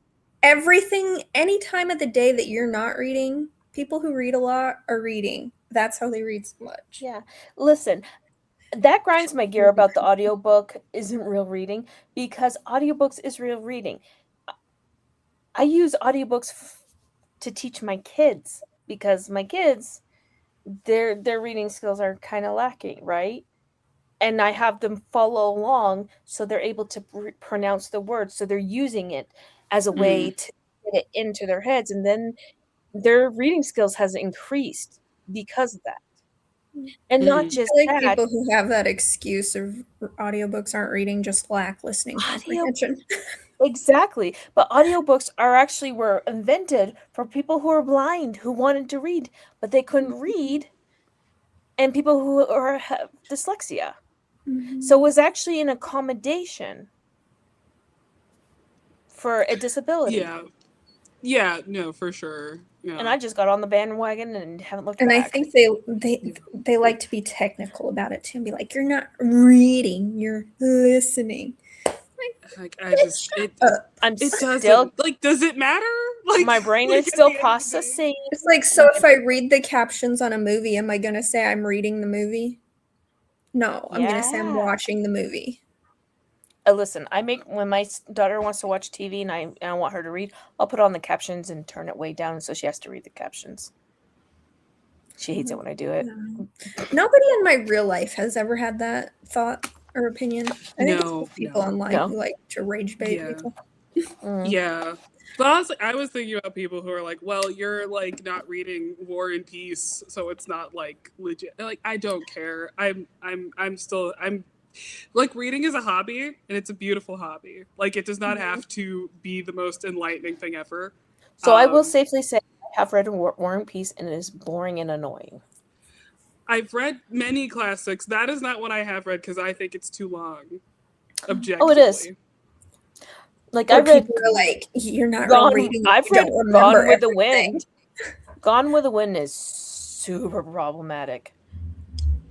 Speaker 1: everything any time of the day that you're not reading, people who read a lot are reading. That's how they read so much.
Speaker 3: yeah, listen, that grinds my gear about the audiobook isn't real reading because audiobooks is real reading. I use audiobooks to teach my kids because my kids their reading skills are kind of lacking, right? And I have them follow along so they're able to pronounce the words, so they're using it as a way
Speaker 2: Mm.
Speaker 3: to get it into their heads, and then their reading skills has increased because of that. And not
Speaker 2: Mm.
Speaker 3: just
Speaker 1: I like
Speaker 3: that,
Speaker 1: people who have that excuse of audiobooks aren't reading, just lack listening
Speaker 3: audio
Speaker 1: comprehension.
Speaker 3: exactly. But audiobooks are actually were invented for people who are blind who wanted to read, but they couldn't read, and people who are have dyslexia. So it
Speaker 1: Mhm.
Speaker 3: was actually an accommodation for a disability.
Speaker 2: Yeah. Yeah, no, for sure.
Speaker 3: And
Speaker 2: Yeah.
Speaker 3: I just got on the bandwagon and haven't looked
Speaker 1: And I
Speaker 3: back.
Speaker 1: think they like to be technical about it too and be like, "You're not reading, you're listening." Like,
Speaker 2: Like I
Speaker 1: bitch,
Speaker 2: just
Speaker 1: shut up.
Speaker 3: I'm
Speaker 2: it
Speaker 3: still
Speaker 2: doesn't like does it matter? Like
Speaker 3: my brain is
Speaker 2: like at
Speaker 3: still
Speaker 2: the end of the day?
Speaker 3: processing.
Speaker 1: It's like, so if I read the captions on a movie, am I gonna say I'm reading the movie? No, I'm gonna say I'm
Speaker 3: Yeah.
Speaker 1: watching the movie.
Speaker 3: Listen, I make when my daughter wants to watch TV and I want her to read, I'll put on the captions and turn it way down so she has to read the captions. She hates it when I do it.
Speaker 1: No. Nobody in my real life has ever had that thought or opinion. I think it's
Speaker 2: No,
Speaker 1: just people
Speaker 2: no.
Speaker 1: online
Speaker 3: No.
Speaker 1: who like to rage bait
Speaker 2: Yeah.
Speaker 1: people.
Speaker 3: Mm.
Speaker 2: Yeah. But I was thinking about people who are like, well, you're like not reading War and Peace, so it's not like legit. Like I don't care. I'm still I'm like reading is a hobby and it's a beautiful hobby. Like it does not have to be the most enlightening thing ever.
Speaker 3: So I will
Speaker 2: Um
Speaker 3: safely say I have read War and Peace and it is boring and annoying.
Speaker 2: I've read many classics. That is not one I have read because I think it's too long,
Speaker 3: Oh, it is.
Speaker 2: objectively.
Speaker 3: Like I
Speaker 1: Or
Speaker 3: read
Speaker 1: people are like, you're not
Speaker 3: Gone.
Speaker 1: reading if
Speaker 3: I've
Speaker 1: you don't
Speaker 3: read
Speaker 1: remember
Speaker 3: Gone with the
Speaker 1: everything.
Speaker 3: Wind. Gone with the Wind is super problematic,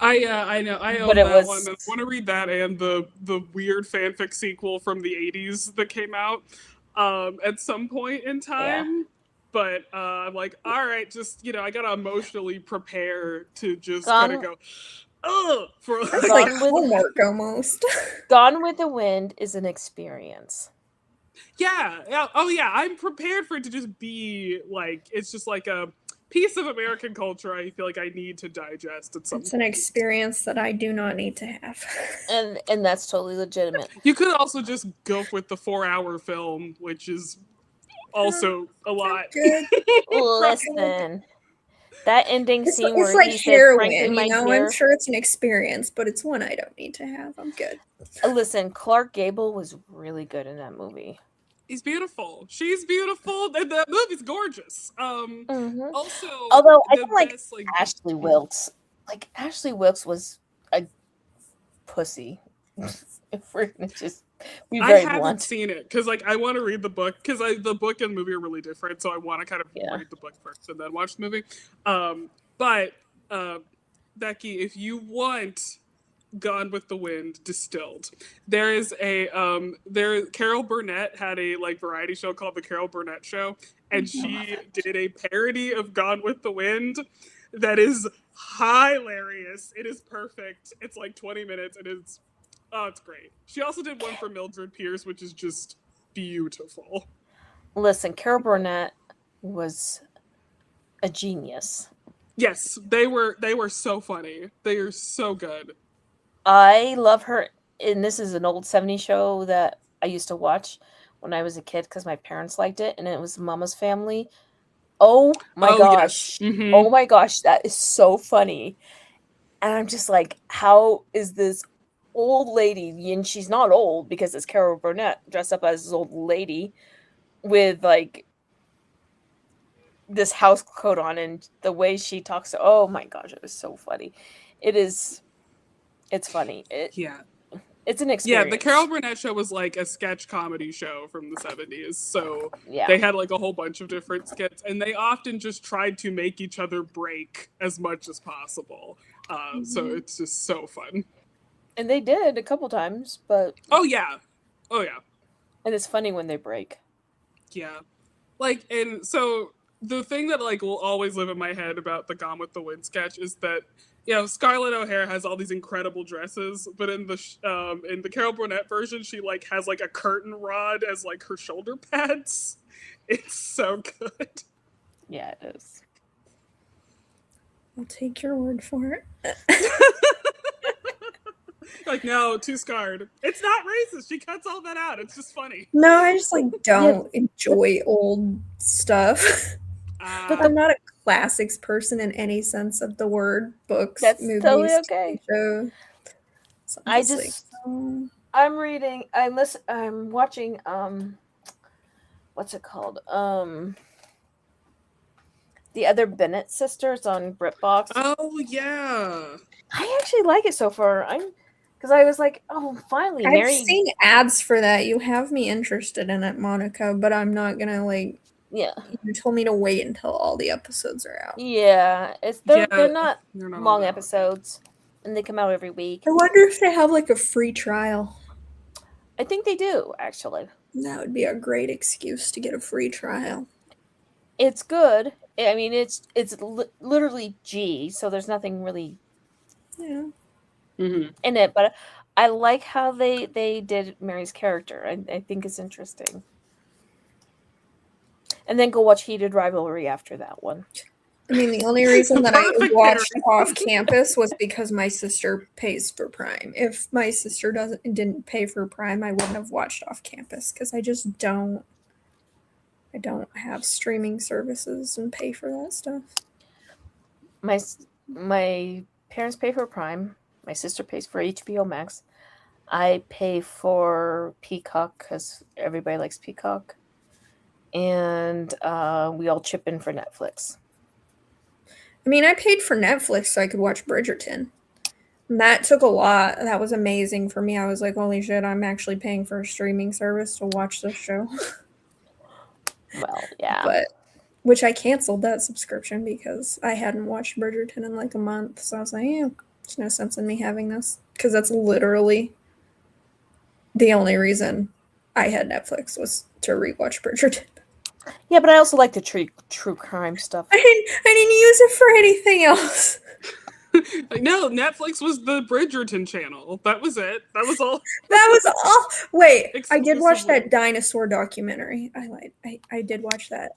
Speaker 2: I know I
Speaker 3: but
Speaker 2: own
Speaker 3: it
Speaker 2: that one.
Speaker 3: was
Speaker 2: I want to read that and the weird fanfic sequel from the '80s that came out at some point in
Speaker 3: yeah.
Speaker 2: time. But I'm like, all right, just I gotta emotionally prepare to just kind of
Speaker 3: Gone
Speaker 2: go, oh, for
Speaker 1: That's
Speaker 2: like,
Speaker 1: like
Speaker 3: Gone with
Speaker 1: homework almost.
Speaker 3: Gone with the Wind is an experience.
Speaker 2: yeah, yeah, oh yeah, I'm prepared for it to just be like it's just like a piece of American culture. I feel like I need to digest at some
Speaker 1: It's an
Speaker 2: point.
Speaker 1: experience that I do not need to have.
Speaker 3: And that's totally legitimate.
Speaker 2: You could also just go with the 4-hour film, which is also a
Speaker 1: I'm
Speaker 2: lot.
Speaker 1: good.
Speaker 3: Listen, that ending scene
Speaker 1: It's
Speaker 3: where
Speaker 1: like
Speaker 3: he said, "Frankly,
Speaker 1: heroin, you
Speaker 3: my
Speaker 1: know? I'm
Speaker 3: dear."
Speaker 1: sure it's an experience, but it's one I don't need to have. I'm good.
Speaker 3: Listen, Clark Gable was really good in that movie.
Speaker 2: He's beautiful. She's beautiful. The movie's gorgeous.
Speaker 3: Hmm.
Speaker 2: Also
Speaker 3: Although I
Speaker 2: the
Speaker 3: don't like
Speaker 2: best like
Speaker 3: Ashley Wilkes. Like Ashley Wilkes was a pussy. If we're gonna just be
Speaker 2: I
Speaker 3: very
Speaker 2: haven't
Speaker 3: blunt.
Speaker 2: seen it because like I want to read the book because the book and the movie are really different, so I want to kind of
Speaker 3: Yeah.
Speaker 2: read the book first and then watch the movie. But Becky, if you want Gone with the Wind distilled. There is a Carol Burnett had a like variety show called the Carol Burnett Show, and she did a parody of Gone with the Wind that is hilarious. It is perfect. It's like 20 minutes and it's great. She also did one for Mildred Pierce, which is just beautiful.
Speaker 3: Listen, Carol Burnett was a genius.
Speaker 2: Yes, they were so funny. They are so good.
Speaker 3: I love her, and this is an old 70s show that I used to watch when I was a kid because my parents liked it, and it was Mama's Family. Oh my
Speaker 2: Oh yes.
Speaker 3: gosh.
Speaker 2: Mm-hmm.
Speaker 3: Oh my gosh, that is so funny. And I'm just like, how is this old lady, and she's not old because it's Carol Burnett dressed up as this old lady with like this house coat on, and the way she talks, oh my gosh, it was so funny. It's funny.
Speaker 2: Yeah.
Speaker 3: It's an
Speaker 2: Yeah, the Carol
Speaker 3: experience.
Speaker 2: Burnett show was like a sketch comedy show from the 70s. So
Speaker 3: Yeah.
Speaker 2: they had like a whole bunch of different skits, and they often just tried to make each other break as much as possible. So it's just so fun.
Speaker 3: And they did a couple times, but
Speaker 2: Oh, yeah. Oh, yeah.
Speaker 3: and it's funny when they break.
Speaker 2: Yeah. Like, and so the thing that like will always live in my head about the Gone with the Wind sketch is that Scarlett O'Hara has all these incredible dresses, but in the Carol Burnett version, she like has like a curtain rod as like her shoulder pads. It's so good.
Speaker 3: Yeah, it is.
Speaker 1: I'll take your word for it.
Speaker 2: Like, no, too scarred. It's not racist. She cuts all that out. It's just funny.
Speaker 1: No, I just like don't enjoy old stuff.
Speaker 3: But
Speaker 1: I'm not a classics person in any sense of the word. Books,
Speaker 3: that's
Speaker 1: movies,
Speaker 3: totally okay.
Speaker 1: TV show. So
Speaker 3: I
Speaker 1: like,
Speaker 3: just I'm reading. I'm watching. What's it called? The Other Bennett Sisters on BritBox.
Speaker 2: Oh yeah.
Speaker 3: I actually like it so far. Because I was like, oh, finally,
Speaker 1: I've
Speaker 3: Mary.
Speaker 1: seen ads for that. You have me interested in it, Monica, but I'm not gonna like.
Speaker 3: Yeah.
Speaker 1: You told me to wait until all the episodes are out.
Speaker 3: Yeah, they're not
Speaker 2: They're not
Speaker 3: long episodes, and they come out every week.
Speaker 1: I wonder if they have like a free trial.
Speaker 3: I think they do, actually.
Speaker 1: That would be a great excuse to get a free trial.
Speaker 3: It's good. I mean, it's literally G, so there's nothing really
Speaker 1: Yeah.
Speaker 3: in it, but I like how they did Mary's character. I think it's interesting. And then go watch Heated Rivalry after that one.
Speaker 1: I mean, the only reason that I
Speaker 2: Perfect
Speaker 1: watched
Speaker 2: pairing.
Speaker 1: off campus was because my sister pays for Prime. If my sister didn't pay for Prime, I wouldn't have watched off campus because I just don't. I don't have streaming services and pay for that stuff.
Speaker 3: My parents pay for Prime. My sister pays for HBO Max. I pay for Peacock because everybody likes Peacock, and we all chip in for Netflix.
Speaker 1: I mean, I paid for Netflix so I could watch Bridgerton. And that took a lot. That was amazing for me. I was like, holy shit, I'm actually paying for a streaming service to watch this show.
Speaker 3: Well, yeah.
Speaker 1: But which I canceled that subscription because I hadn't watched Bridgerton in like a month. So I was like, yeah, there's no sense in me having this. Because that's literally the only reason I had Netflix was to rewatch Bridgerton.
Speaker 3: Yeah, but I also like the true crime stuff.
Speaker 1: I didn't use it for anything else.
Speaker 2: No, Netflix was the Bridgerton channel. That was it. That was all.
Speaker 1: That was all. Wait, I did watch
Speaker 2: Exclusively.
Speaker 1: that dinosaur documentary. I lied. I did watch that.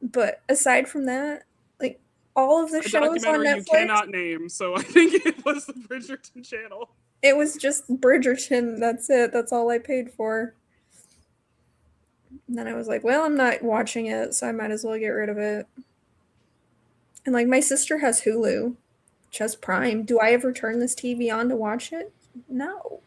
Speaker 1: But aside from that, like all of the
Speaker 2: A
Speaker 1: shows on
Speaker 2: documentary you
Speaker 1: Netflix,
Speaker 2: cannot name, so I think it was the Bridgerton channel.
Speaker 1: it was just Bridgerton. That's it. That's all I paid for. And then I was like, well, I'm not watching it, so I might as well get rid of it. And like my sister has Hulu, which has Prime. Do I ever turn this TV on to watch it? No.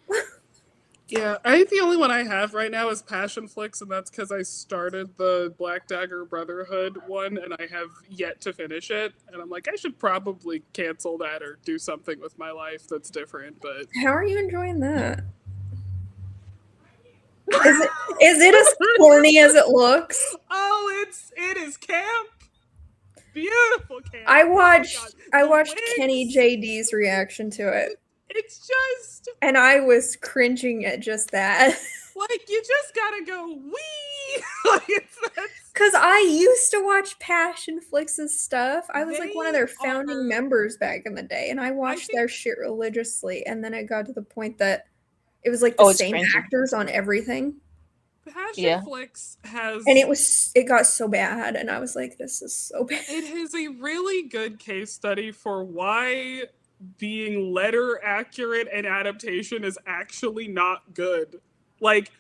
Speaker 2: Yeah, I think the only one I have right now is Passion Flicks, and that's because I started the Black Dagger Brotherhood one, and I have yet to finish it. And I'm like, I should probably cancel that or do something with my life that's different. But
Speaker 1: How are you enjoying that? Is it as corny as it looks?
Speaker 2: Oh, it is camp. Beautiful camp.
Speaker 1: I
Speaker 2: Oh my
Speaker 1: watched
Speaker 2: God.
Speaker 1: Kenny JD's reaction to it,
Speaker 2: It's just
Speaker 1: and I was cringing at just that.
Speaker 2: like you just gotta go wee. Like
Speaker 1: Because I used to watch Passion Flicks' stuff. I was like one of
Speaker 2: They
Speaker 1: their founding
Speaker 2: are-
Speaker 1: members back in the day, and I watched
Speaker 2: think-
Speaker 1: their shit religiously. And then it got to the point that it was like
Speaker 3: Oh,
Speaker 1: the
Speaker 3: it's
Speaker 1: same
Speaker 3: cringy.
Speaker 1: actors on everything.
Speaker 2: Passion
Speaker 3: Yeah.
Speaker 2: Flicks has
Speaker 1: And it got so bad, and I was like, this is so bad.
Speaker 2: it is a really good case study for why being letter accurate and adaptation is actually not good. Like,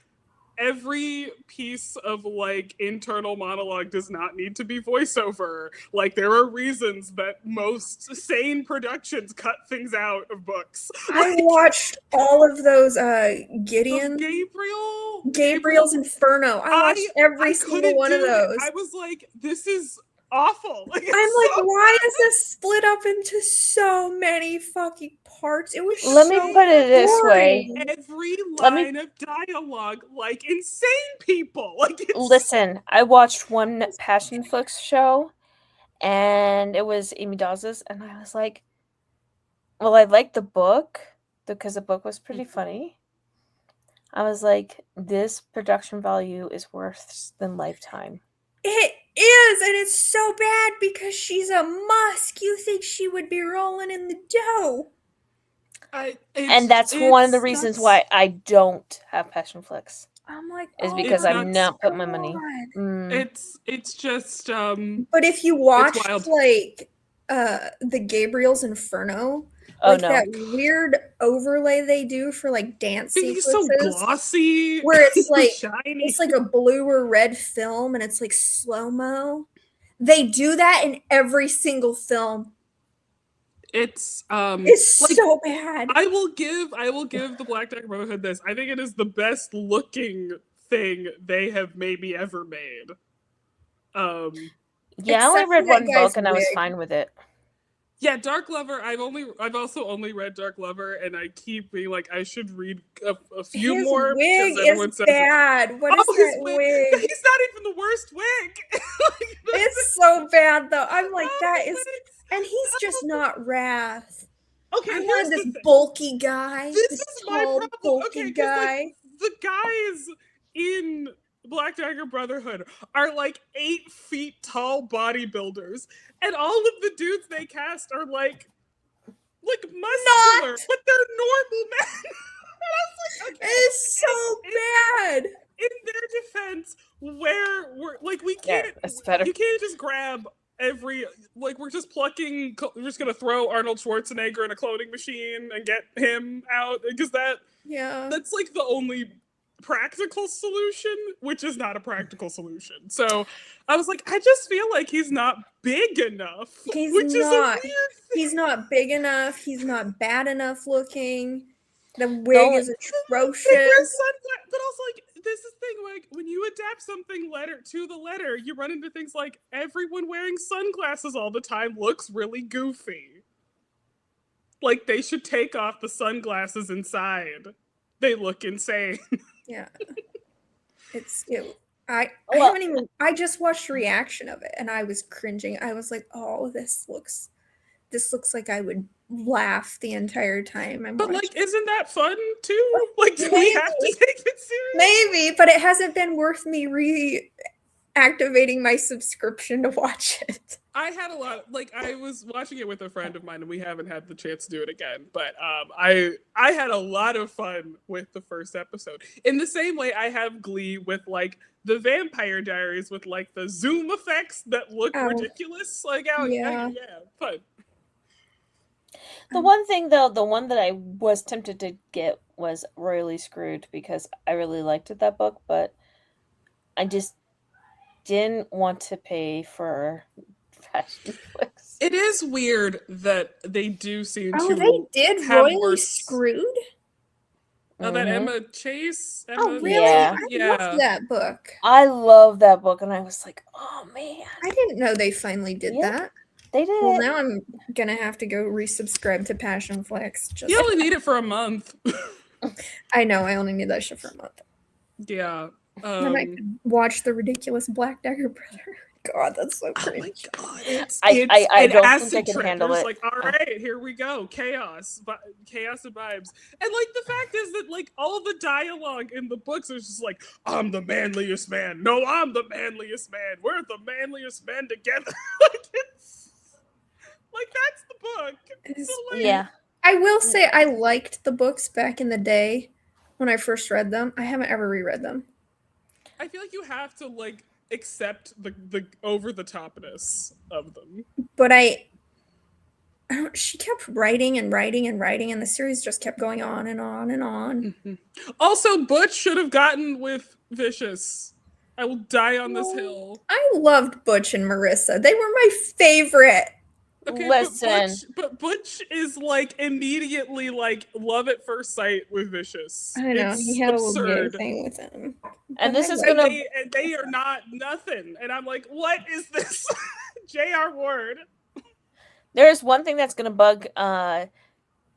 Speaker 2: every piece of like internal monologue does not need to be voiceover. Like, there are reasons that most sane productions cut things out of books.
Speaker 1: I
Speaker 2: Like,
Speaker 1: watched all of those
Speaker 2: of
Speaker 1: Gabriel's Inferno. I watched every
Speaker 2: I
Speaker 1: single
Speaker 2: couldn't
Speaker 1: one of
Speaker 2: do it.
Speaker 1: those.
Speaker 2: I was like, this is awful. Like,
Speaker 1: I'm
Speaker 2: it's
Speaker 1: like,
Speaker 2: so
Speaker 1: why is this split up into so many fucking parts? It was
Speaker 3: Let me
Speaker 1: so
Speaker 3: put it this way.
Speaker 1: boring.
Speaker 2: every
Speaker 3: Let me
Speaker 2: line of dialogue like insane people. Like, it's
Speaker 3: listen. I watched one Passion Flicks show, and it was Amy Dawes', and I was like, well, I liked the book because the book was pretty funny. I was like, this production value is worse than Lifetime.
Speaker 1: It is, and it's so bad because she's a musk. You think she would be rolling in the dough.
Speaker 3: And that's one of the reasons why I don't have Passion Flicks.
Speaker 1: I'm like,
Speaker 3: Is
Speaker 1: oh
Speaker 3: because
Speaker 1: my
Speaker 3: I'm not putting my money.
Speaker 1: God.
Speaker 2: It's just
Speaker 1: But if you watched
Speaker 2: wild.
Speaker 1: like the Gabriel's Inferno,
Speaker 3: Oh
Speaker 1: like
Speaker 3: no.
Speaker 1: that weird overlay they do for like dance
Speaker 2: He's
Speaker 1: sequences,
Speaker 2: so glossy,
Speaker 1: where it's like
Speaker 2: shiny.
Speaker 1: it's like a blue or red film and it's like slow-mo. They do that in every single film.
Speaker 2: It's
Speaker 1: It's so bad.
Speaker 2: I will give the Black Dagger Brotherhood this. I think it is the best looking thing they have maybe ever made.
Speaker 3: Yeah, I only
Speaker 1: Except
Speaker 3: read
Speaker 1: for that
Speaker 3: one
Speaker 1: guy's
Speaker 3: book and I was
Speaker 1: wig.
Speaker 3: fine with it.
Speaker 2: Yeah, Dark Lover. I've also only read Dark Lover, and I keep being like, I should read a few
Speaker 1: His
Speaker 2: more
Speaker 1: wig
Speaker 2: because everyone
Speaker 1: is
Speaker 2: says
Speaker 1: bad. What is
Speaker 2: oh, his
Speaker 1: that
Speaker 2: wig.
Speaker 1: wig?
Speaker 2: He's not even the worst wig. Like,
Speaker 1: It's so bad though. I'm like,
Speaker 2: oh,
Speaker 1: that
Speaker 2: his
Speaker 1: is,
Speaker 2: wigs.
Speaker 1: and he's just not Wrath.
Speaker 2: Okay,
Speaker 1: I
Speaker 2: here's
Speaker 1: wanted
Speaker 2: the
Speaker 1: this
Speaker 2: thing.
Speaker 1: bulky guy,
Speaker 2: This
Speaker 1: this
Speaker 2: is my
Speaker 1: tall,
Speaker 2: problem.
Speaker 1: bulky
Speaker 2: Okay, because like
Speaker 1: guy.
Speaker 2: the guys in Black Dagger Brotherhood are like 8 feet tall bodybuilders, and all of the dudes they cast are like muscular,
Speaker 1: Not.
Speaker 2: but they're normal men. And I was like, okay,
Speaker 1: It's so bad.
Speaker 2: in their defense, where we're like, we
Speaker 3: Yeah,
Speaker 2: can't,
Speaker 3: that's better.
Speaker 2: you can't just grab every, like, we're just plucking, we're just gonna throw Arnold Schwarzenegger in a cloning machine and get him out, because that's like the only practical solution, which is not a practical solution. So I was like, I just feel like he's not big enough,
Speaker 1: He's
Speaker 2: which is a
Speaker 1: not.
Speaker 2: weird thing.
Speaker 1: He's not big enough. He's not bad enough looking. The wig is atrocious.
Speaker 2: Like, wear sunglasses, but also like this is the thing, like when you adapt something letter to the letter, you run into things like everyone wearing sunglasses all the time looks really goofy. Like, they should take off the sunglasses inside. They look insane.
Speaker 1: Yeah. I haven't even, I just watched a reaction of it and I was cringing. I was like, oh, this looks like I would laugh the entire time I'm
Speaker 2: But
Speaker 1: watching.
Speaker 2: like, isn't that fun too? Like, do we have to take it seriously?
Speaker 1: Maybe, but it hasn't been worth me reactivating my subscription to watch it.
Speaker 2: I had a lot, like, I was watching it with a friend of mine, and we haven't had the chance to do it again. But I had a lot of fun with the first episode. In the same way, I have glee with like the Vampire Diaries, with like the zoom effects that look ridiculous. Like, yeah, fun.
Speaker 3: The one thing though, the one that I was tempted to get was Royally Screwed because I really liked that book, but I just didn't want to pay for Passion Flicks.
Speaker 2: It is weird that they do seem to.
Speaker 1: Oh, they did Royally Screwed?
Speaker 2: Oh, that Emma Chase?
Speaker 1: Oh, really?
Speaker 3: Yeah.
Speaker 1: I love that book.
Speaker 3: I love that book, and I was like, oh, man.
Speaker 1: I didn't know they finally did that.
Speaker 3: They did.
Speaker 1: Well, now I'm going to have to go resubscribe to Passion Flicks.
Speaker 2: You only need it for a month.
Speaker 1: I know, I only need that shit for a month.
Speaker 2: Yeah.
Speaker 1: Then I could watch the ridiculous Black Dagger Brother. God, that's so cringe.
Speaker 2: Oh my God.
Speaker 3: I don't think I can handle it.
Speaker 2: Like, all right, here we go. Chaos and vibes. And like, the fact is that like all the dialogue in the books is just like, I'm the manliest man. No, I'm the manliest man. We're the manliest men together. Like, that's the book. So, like,
Speaker 3: yeah.
Speaker 1: I will say I liked the books back in the day when I first read them. I haven't ever reread them.
Speaker 2: I feel like you have to like accept the over the topness of them.
Speaker 1: But she kept writing and writing and writing, and the series just kept going on and on and on.
Speaker 2: Also, Butch should have gotten with Vicious. I will die on this hill.
Speaker 1: I loved Butch and Marissa. They were my favorite.
Speaker 2: Okay,
Speaker 3: Listen.
Speaker 2: but Butch is like immediately like love at first sight with Vicious.
Speaker 1: I know,
Speaker 2: It's
Speaker 1: he had a little gay
Speaker 2: absurd.
Speaker 1: thing with him.
Speaker 3: And this is
Speaker 2: And
Speaker 3: gonna
Speaker 2: they are not nothing. And I'm like, what is this? J.R. Ward.
Speaker 3: There's one thing that's gonna bug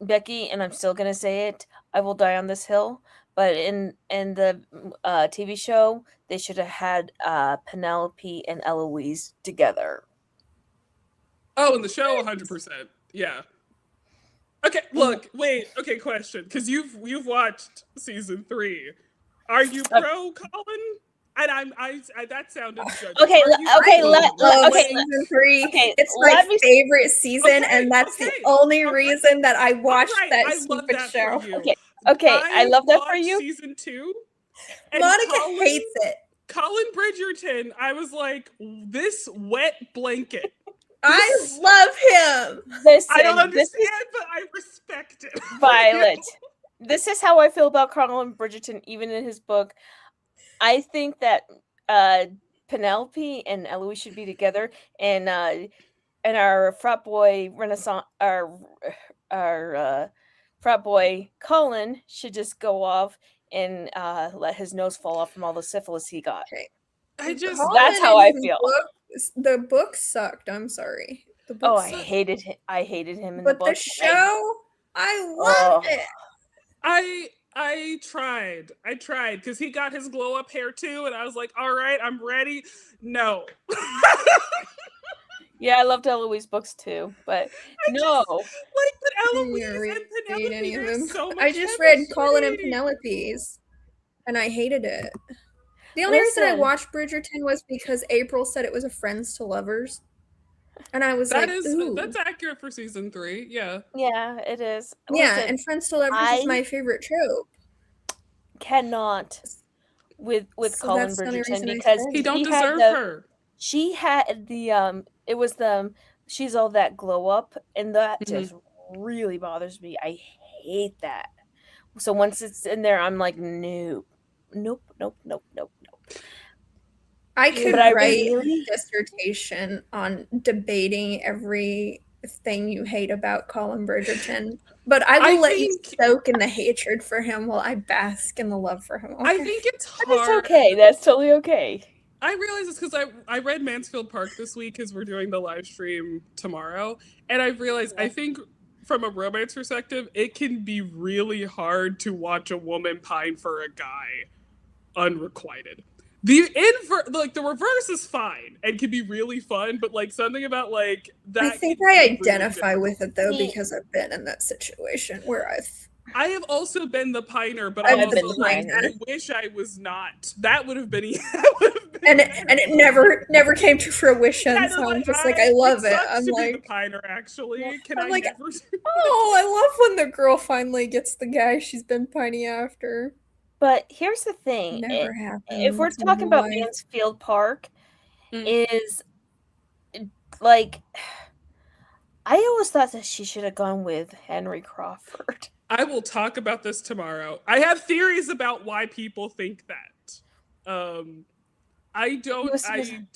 Speaker 3: Becky, and I'm still gonna say it. I will die on this hill. But in the TV show, they should have had Penelope and Eloise together.
Speaker 2: Oh, in the show, 100%. Yeah. Okay, look, wait. Okay, question, because you've watched season 3. Are you pro Colin? And I that sounded judgmental.
Speaker 3: Okay, okay, okay.
Speaker 1: Season 3.
Speaker 3: Okay,
Speaker 1: it's my favorite season, and that's the only reason that I watched that stupid show.
Speaker 3: Okay, I love that for you.
Speaker 2: Season 2. And
Speaker 1: Monica hates it.
Speaker 2: Colin Bridgerton, I was like, this wet blanket.
Speaker 1: I love him.
Speaker 3: Listen,
Speaker 2: I don't understand, but I respect it.
Speaker 3: Violet, this is how I feel about Colin Bridgerton, even in his book. I think that Penelope and Eloise should be together, and our frat boy Renaissance, our frat boy Colin should just go off and let his nose fall off from all the syphilis he got.
Speaker 1: Okay.
Speaker 3: That's how I feel.
Speaker 1: The book sucked. I'm sorry. The book
Speaker 3: sucked. I hated him in
Speaker 1: the
Speaker 3: book.
Speaker 1: But the show, I loved it.
Speaker 2: I tried because he got his glow up hair too, and I was like, all right, I'm ready. No.
Speaker 3: Yeah, I loved Eloise books too, but no.
Speaker 2: But Eloise and Penelope, there's so much
Speaker 1: I just read Colin and Penelope's, and I hated it. The only reason I watched Bridgerton was because April said it was a friends to lovers. And I was ooh.
Speaker 2: That's accurate for season 3, yeah.
Speaker 3: Yeah, it is.
Speaker 1: Yeah, and friends to lovers is my favorite trope.
Speaker 3: Cannot with Colin Bridgerton because
Speaker 2: he don't deserve her.
Speaker 3: She had she's all that glow up, and that just really bothers me. I hate that. So once it's in there, I'm like, nope.
Speaker 1: I could write a dissertation on debating everything you hate about Colin Bridgerton, but I will let you soak in the hatred for him while I bask in the love for him. Okay?
Speaker 2: I think it's hard.
Speaker 3: That's okay. That's totally okay.
Speaker 2: I realize this because I read Mansfield Park this week because we're doing the live stream tomorrow, and I've realized I think from a romance perspective, it can be really hard to watch a woman pine for a guy unrequited. The reverse is fine and can be really fun, but like something about like that.
Speaker 1: I think I identify with it though because I've been in that situation where
Speaker 2: I have also been the piner, but I'm also like, I wish I was not. That would have been
Speaker 1: and it never came to fruition. So I'm just like, I love it. I'm like
Speaker 2: the piner actually.
Speaker 1: I never I love when the girl finally gets the guy she's been pining after.
Speaker 3: But here's the thing:
Speaker 1: never happened.
Speaker 3: If we're talking about Mansfield Park, is like I always thought that she should have gone with Henry Crawford.
Speaker 2: I will talk about this tomorrow. I have theories about why people think that. I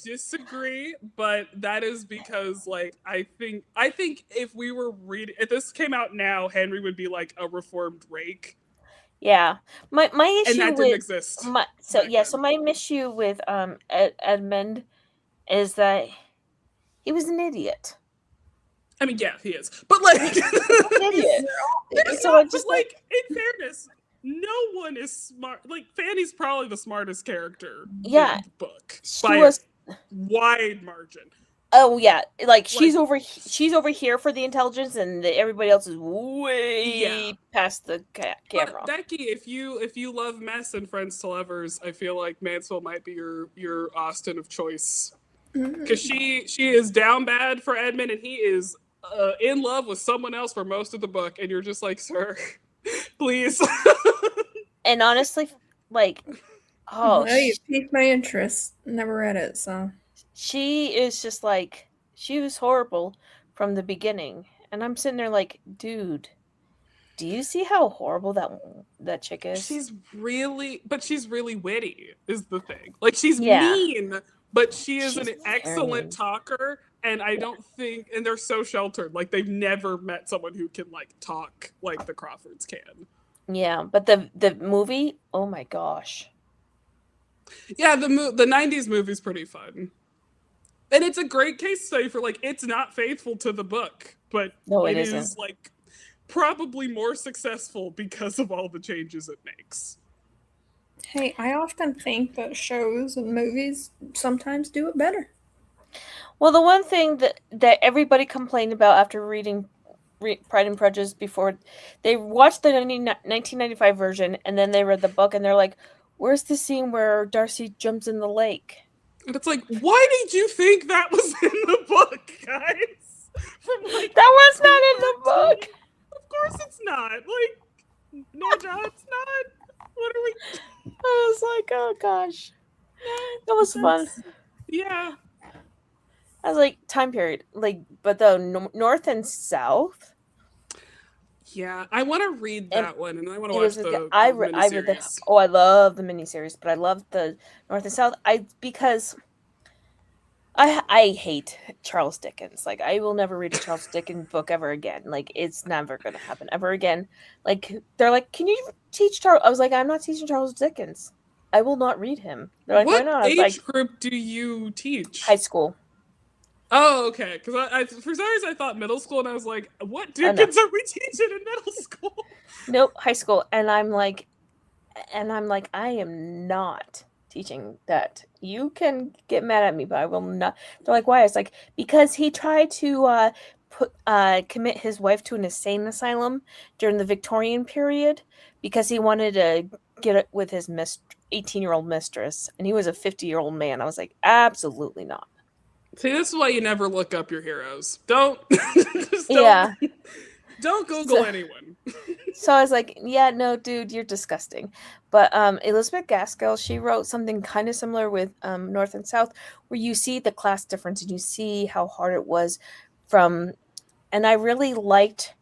Speaker 2: disagree, but that is because like I think if we were reading, if this came out now, Henry would be like a reformed rake.
Speaker 3: Yeah, my issue
Speaker 2: and that didn't exist.
Speaker 3: My issue with Edmund is that he was an idiot.
Speaker 2: I mean, yeah, he is, but like,
Speaker 3: an idiot.
Speaker 2: Like, in fairness, no one is smart. Like, Fanny's probably the smartest character in the book by a wide margin.
Speaker 3: Oh yeah, like she's over here for the intelligence, and everybody else is way past the camera.
Speaker 2: But Becky, if you love mess and friends to lovers, I feel like Mansfield might be your Austen of choice, because she is down bad for Edmund, and he is in love with someone else for most of the book, and you're just like, sir, please.
Speaker 3: And honestly, like Oh,
Speaker 1: Well, you piqued my interest. Never read it, so.
Speaker 3: she is just like, she was horrible from the beginning. And I'm sitting there like, dude, do you see how horrible that chick is?
Speaker 2: She's really witty, is the thing. Like, she's
Speaker 3: Yeah,
Speaker 2: mean, but she is an
Speaker 3: she's very
Speaker 2: excellent
Speaker 3: mean.
Speaker 2: talker. And I
Speaker 3: Yeah.
Speaker 2: don't think, and they're so sheltered. Like, they've never met someone who can, like, talk like the Crawfords can.
Speaker 3: Yeah, but the movie, oh my gosh.
Speaker 2: Yeah, the 90s movie's pretty fun. And it's a great case study for, like, it's not faithful to the book, but
Speaker 3: No, it
Speaker 2: it
Speaker 3: isn't.
Speaker 2: is, like, probably more successful because of all the changes it makes.
Speaker 1: Hey, I often think that shows and movies sometimes do it better.
Speaker 3: Well, the one thing that everybody complained about after reading Pride and Prejudice before they watched the 1995 version and then they read the book and they're like, "Where's the scene where Darcy jumps in the lake?"
Speaker 2: And it's like, why did you think that was in the book, guys? From like
Speaker 3: That was not in the
Speaker 2: 2013?
Speaker 3: book.
Speaker 2: Of course it's not. Like, no, John, it's not. What are we?
Speaker 3: I was like, "Oh gosh, that
Speaker 2: No,
Speaker 3: was fun."
Speaker 2: that's yeah,
Speaker 3: I was like, time period, like, but the North and South,
Speaker 2: yeah. I want to read
Speaker 3: and
Speaker 2: that one, and I want to
Speaker 3: it
Speaker 2: watch
Speaker 3: was
Speaker 2: the
Speaker 3: I read the
Speaker 2: miniseries.
Speaker 3: oh, I love the miniseries, but I love the North and South. Because I hate Charles Dickens. Like, I will never read a Charles Dickens book ever again. Like, it's never gonna happen ever again. Like, they're like, "Can you teach Charles?" I was like, "I'm not teaching Charles Dickens. I will not read him." They're like, "Why
Speaker 2: What
Speaker 3: not?" I was like,
Speaker 2: age group do you
Speaker 3: "High
Speaker 2: teach?
Speaker 3: school."
Speaker 2: Oh, okay. Because for some reason I thought middle school, and I was like, what
Speaker 3: Oh no,
Speaker 2: Dickens are we teaching in middle school?
Speaker 3: nope, high school. And I'm like, I am not teaching that. You can get mad at me, but I will not. They're like, why? It's like, because he tried to commit his wife to an insane asylum during the Victorian period because he wanted to get it with his 18-year-old mistress, and he was a 50-year-old man. I was like, absolutely not.
Speaker 2: See, this is why you never look up your heroes. Don't just
Speaker 3: Yeah.
Speaker 2: don't Google
Speaker 3: So,
Speaker 2: anyone.
Speaker 3: So I was like, yeah, no, dude, you're disgusting. But Elizabeth Gaskell, she wrote something kind of similar with North and South, where you see the class difference and you see how hard it was from. And I really liked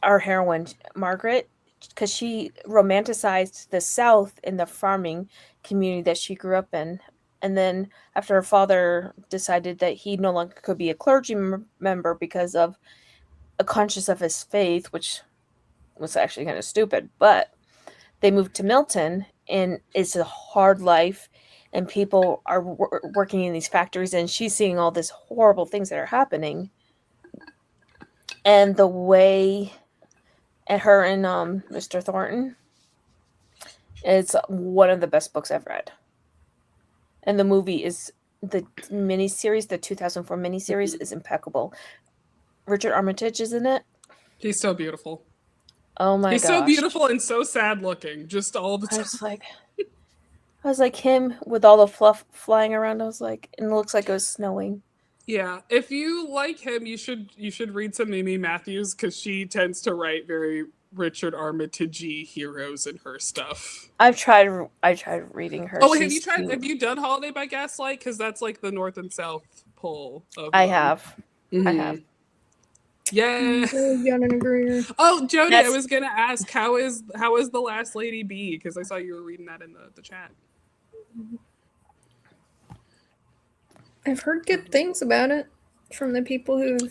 Speaker 3: our heroine, Margaret, because she romanticized the South in the farming community that she grew up in. And then after her father decided that he no longer could be a clergy member because of a conscience of his faith, which was actually kind of stupid, but they moved to Milton and it's a hard life and people are working in these factories and she's seeing all these horrible things that are happening, and the way and her and Mr. Thornton, it's one of the best books I've read. And the movie is the miniseries, the 2004 miniseries is impeccable. Richard Armitage is in it.
Speaker 2: He's so beautiful.
Speaker 3: Oh my
Speaker 2: He's so
Speaker 3: gosh.
Speaker 2: beautiful and so sad looking, just all the
Speaker 3: I
Speaker 2: time.
Speaker 3: was like, him with all the fluff flying around. I was like, and it looks like it was snowing.
Speaker 2: Yeah, if you like him, you should read some Mimi Matthews because she tends to write very Richard Armitage heroes in her stuff.
Speaker 3: I tried reading her.
Speaker 2: Oh, have you
Speaker 3: She's
Speaker 2: tried?
Speaker 3: cute.
Speaker 2: Have you done Holiday by Gaslight? Because that's like the North and South pole of
Speaker 3: I
Speaker 2: them.
Speaker 3: have. I
Speaker 2: Mm-hmm.
Speaker 3: have.
Speaker 2: Yeah.
Speaker 1: Got an agreeer.
Speaker 2: Oh, Jody, I
Speaker 3: That's
Speaker 2: was gonna ask how is the Last Lady Bee? Because I saw you were reading that in the chat.
Speaker 1: I've heard good things about it from the people who.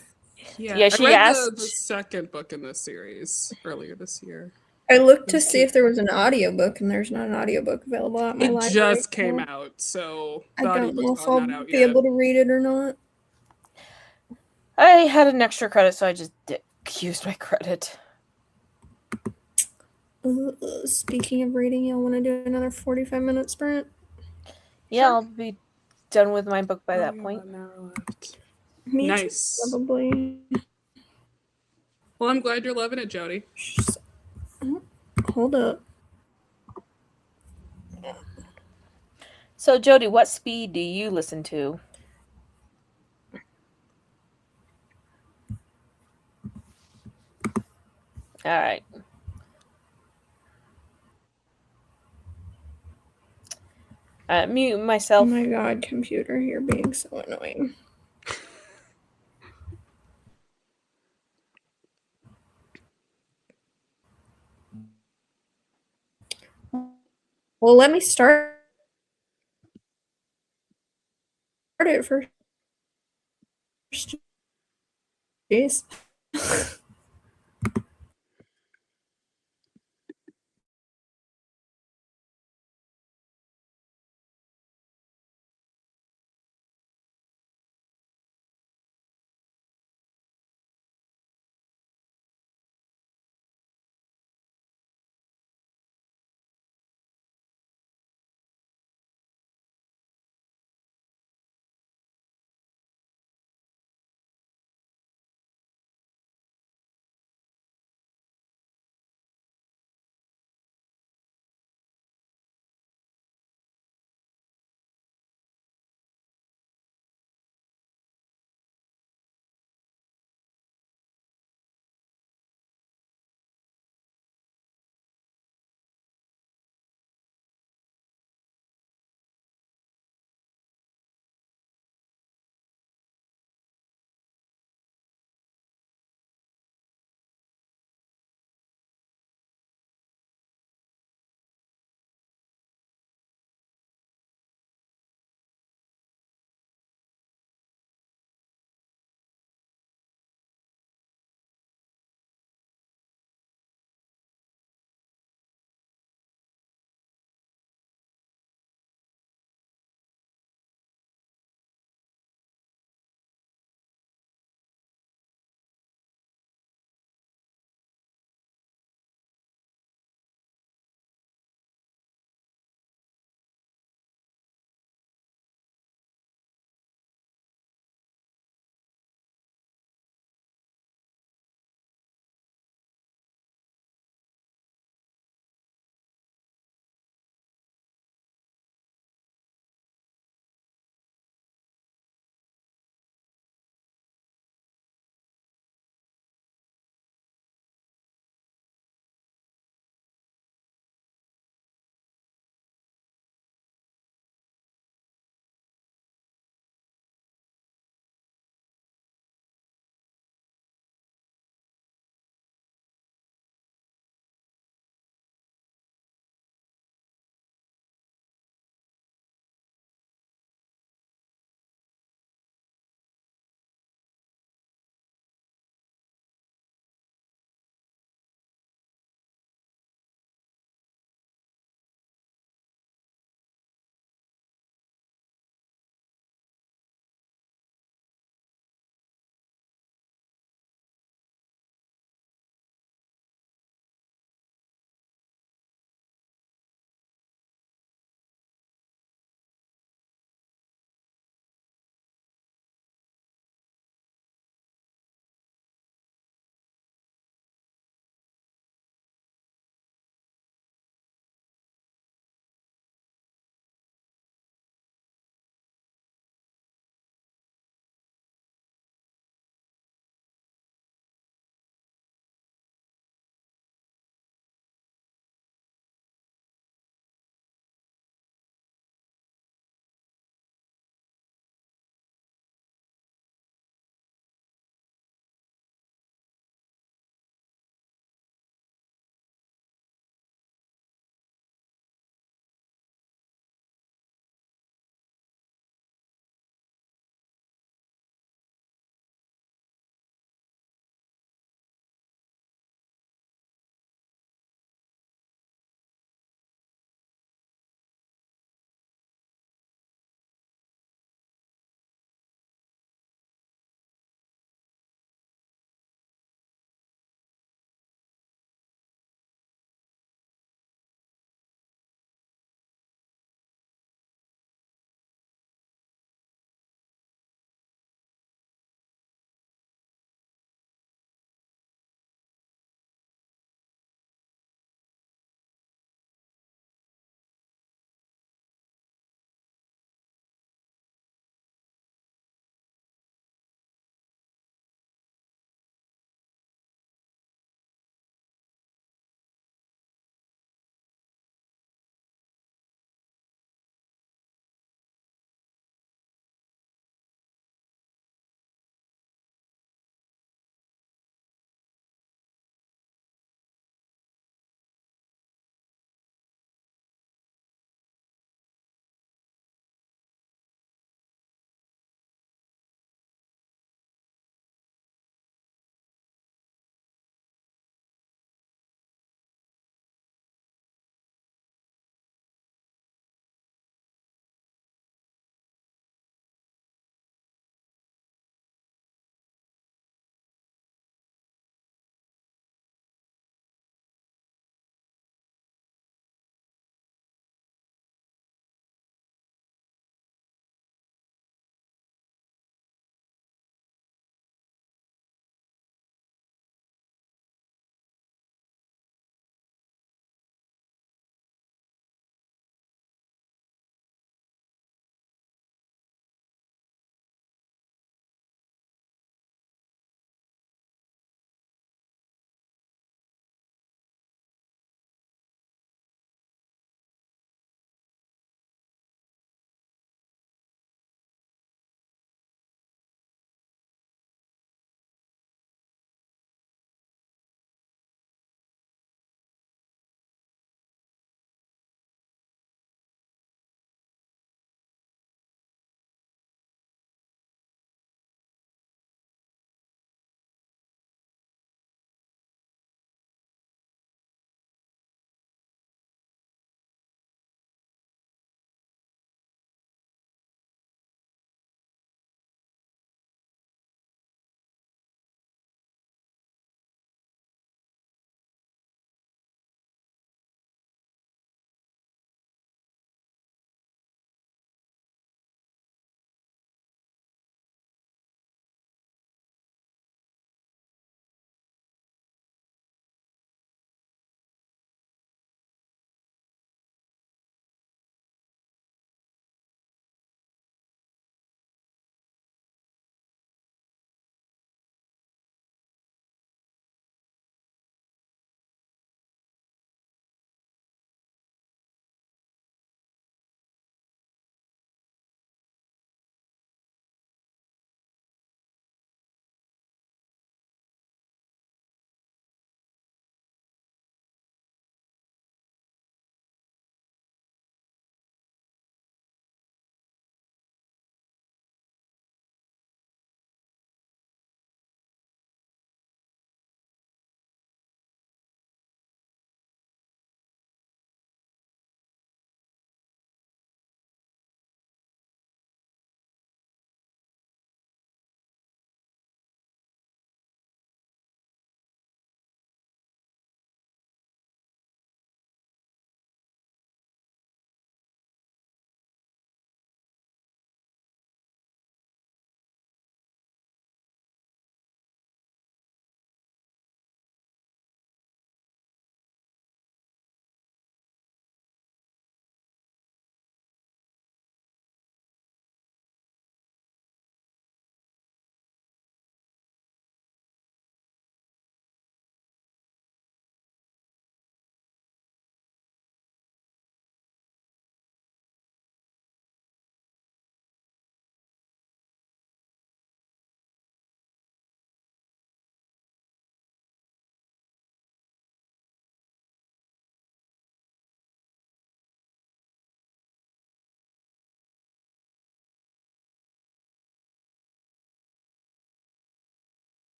Speaker 2: Yeah,
Speaker 3: yeah,
Speaker 2: I
Speaker 3: she
Speaker 2: read the
Speaker 3: asked.
Speaker 2: second book in this series earlier this year.
Speaker 1: I looked
Speaker 2: It
Speaker 1: to
Speaker 2: was
Speaker 1: see
Speaker 2: cute.
Speaker 1: if there was an audiobook, and there's not an audiobook available at my
Speaker 2: It
Speaker 1: library.
Speaker 2: just came
Speaker 1: So
Speaker 2: out, so
Speaker 1: I
Speaker 2: the
Speaker 1: don't
Speaker 2: audiobook's
Speaker 1: know if
Speaker 2: probably
Speaker 1: I'll
Speaker 2: not out
Speaker 1: be
Speaker 2: yet.
Speaker 1: able to read it or not.
Speaker 3: I had an extra credit, so I just used my credit.
Speaker 1: Speaking of reading, y'all want to do another 45-minute sprint?
Speaker 3: Yeah,
Speaker 2: Sure.
Speaker 3: I'll be done with my book by
Speaker 2: Oh,
Speaker 3: that
Speaker 2: we have
Speaker 3: point.
Speaker 2: about an hour left.
Speaker 1: Me
Speaker 2: Nice.
Speaker 1: too, probably.
Speaker 2: Well, I'm glad you're loving it, Jody.
Speaker 1: Hold up.
Speaker 3: So, Jody, what speed do you listen to? All right. Mute
Speaker 1: Oh
Speaker 3: myself.
Speaker 1: my god, computer, you're being so annoying. Well, let me start it first. Jeez.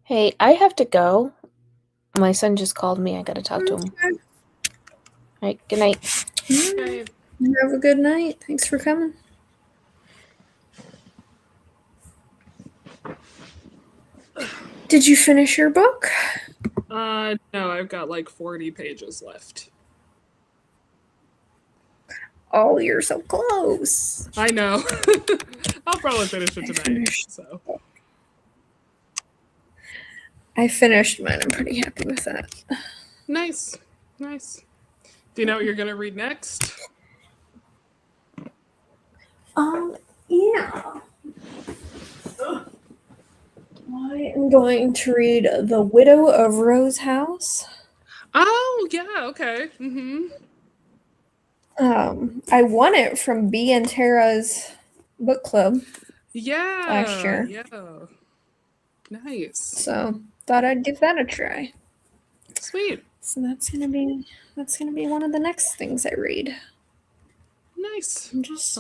Speaker 3: Hey, I have to go. My son just called me. I gotta talk to him.
Speaker 1: Okay.
Speaker 3: All right, good night.
Speaker 2: Okay.
Speaker 1: Have a good night. Thanks for coming. Did you finish your book?
Speaker 2: No, I've got like 40 pages left.
Speaker 1: Oh, you're so close.
Speaker 2: I know. I'll probably finish it tonight. So
Speaker 1: I finished mine. I'm pretty happy with that.
Speaker 2: nice. Nice. Do you know what you're gonna read next?
Speaker 1: Yeah. I am going to read The Widow of Rose House.
Speaker 2: Oh, yeah, okay.
Speaker 1: I won it from B and Tara's book club
Speaker 2: Yeah.
Speaker 1: last year.
Speaker 2: Yeah. Nice.
Speaker 1: So thought I'd give that a try.
Speaker 2: Sweet.
Speaker 1: So that's gonna be one of the next things I read.
Speaker 2: Nice.
Speaker 1: I'm just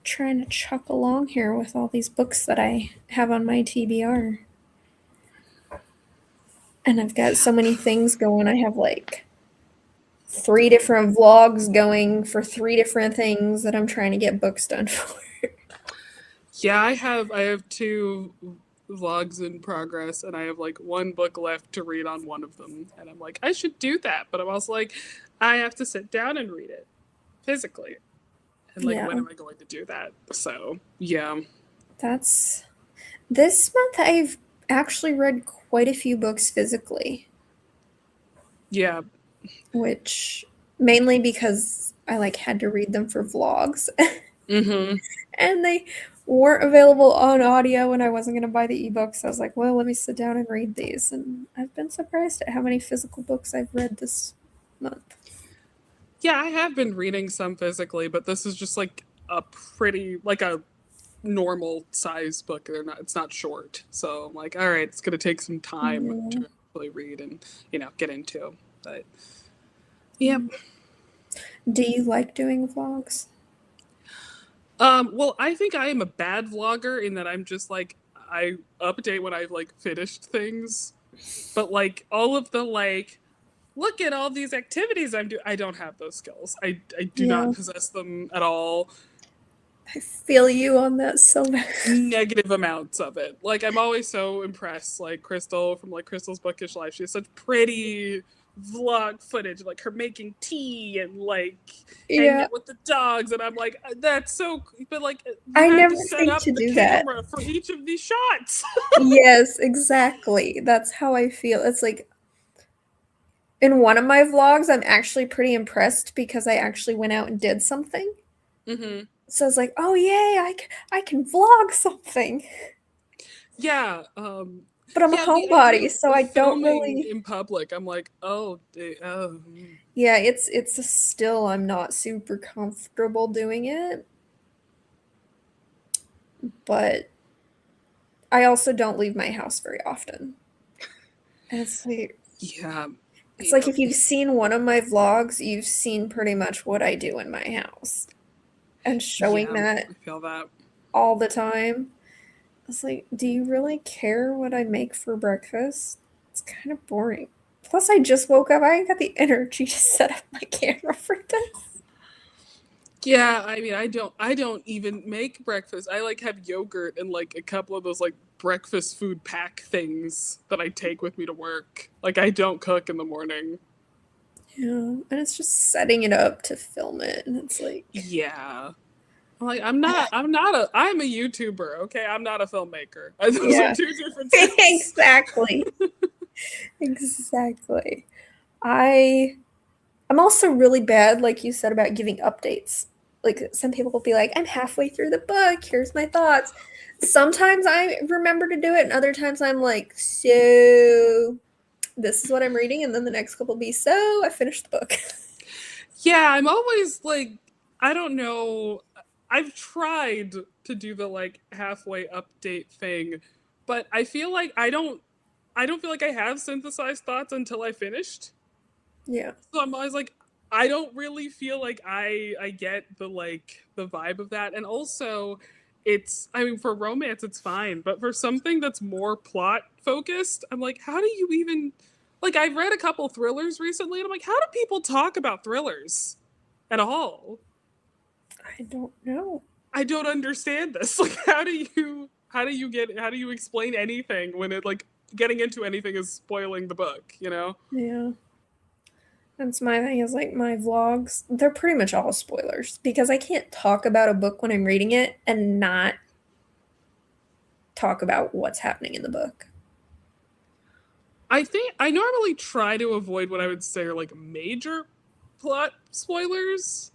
Speaker 1: trying to chuck along here with all these books that I have on my TBR. And I've got so many things going. I have like 3 different vlogs going for 3 different things that I'm trying to get books done for.
Speaker 2: Yeah, I have 2 vlogs in progress, and I have like 1 book left to read on one of them. And I'm like, I should do that, but I'm also like, I have to sit down and read it physically. And like, when am I going to do that? So yeah.
Speaker 1: That's this month I've actually read quite a few books physically.
Speaker 2: Yeah.
Speaker 1: Which mainly because I like had to read them for vlogs. And they weren't available on audio and I wasn't going to buy the ebooks. I was like, well, let me sit down and read these. And I've been surprised at how many physical books I've read this month.
Speaker 2: Yeah, I have been reading some physically, but this is just like a pretty like a normal size book. It's not short. So I'm like, all right, it's gonna take some time to really read and, get into. But yep.
Speaker 1: Do you like doing vlogs?
Speaker 2: Well, I think I am a bad vlogger in that I'm just like I update when I've like finished things. But like all of the like look at all these activities I'm doing. I don't have those skills. I do not possess them at all.
Speaker 1: I feel you on that so bad.
Speaker 2: Negative amounts of it. Like I'm always so impressed. Like Crystal from like Crystal's Bookish Life. She has such pretty vlog footage of like her making tea and like hanging out with the dogs, and I'm like, that's so. But like,
Speaker 1: I
Speaker 2: have
Speaker 1: never
Speaker 2: to set
Speaker 1: think
Speaker 2: up
Speaker 1: to
Speaker 2: the
Speaker 1: do that.
Speaker 2: camera for each of these shots.
Speaker 1: Yes, exactly. That's how I feel. It's like in one of my vlogs, I'm actually pretty impressed because I actually went out and did something. So it's like, oh yay, I can vlog something.
Speaker 2: Yeah.
Speaker 1: But I'm a homebody, so I don't really.
Speaker 2: In public, I'm like, oh.
Speaker 1: Yeah, it's still I'm not super comfortable doing it, but I also don't leave my house very often. And it's like,
Speaker 2: yeah.
Speaker 1: It's like if you've seen one of my vlogs, you've seen pretty much what I do in my house. And showing that
Speaker 2: I feel that
Speaker 1: all the time. It's like, do you really care what I make for breakfast? It's kind of boring. Plus, I just woke up. I ain't got the energy to set up my camera for this.
Speaker 2: Yeah, I mean, I don't even make breakfast. I like have yogurt and like a couple of those like breakfast food pack things that I take with me to work. Like I don't cook in the morning.
Speaker 1: Yeah, and it's just setting it up to film it, and it's like,
Speaker 2: yeah. Like I'm a YouTuber, okay? I'm not a filmmaker. Those are 2 different things.
Speaker 1: Exactly. Exactly. I'm also really bad, like you said, about giving updates. Like some people will be like, I'm halfway through the book, here's my thoughts. Sometimes I remember to do it, and other times I'm like, so this is what I'm reading, and then the next couple will be, so I finished the book.
Speaker 2: Yeah, I'm always like, I don't know. I've tried to do the like halfway update thing, but I feel like I don't feel like I have synthesized thoughts until I finished.
Speaker 1: Yeah.
Speaker 2: So I'm always like, I don't really feel like I get the like the vibe of that. And also I mean, for romance, it's fine, but for something that's more plot focused, I'm like, how do you even, like, I've read a couple thrillers recently, and I'm like, how do people talk about thrillers at all?
Speaker 1: I don't know.
Speaker 2: I don't understand this. Like, how do you explain anything when it, like, getting into anything is spoiling the book, you know?
Speaker 1: Yeah. That's my thing is like my vlogs, they're pretty much all spoilers because I can't talk about a book when I'm reading it and not talk about what's happening in the book.
Speaker 2: I think I normally try to avoid what I would say are like major plot spoilers.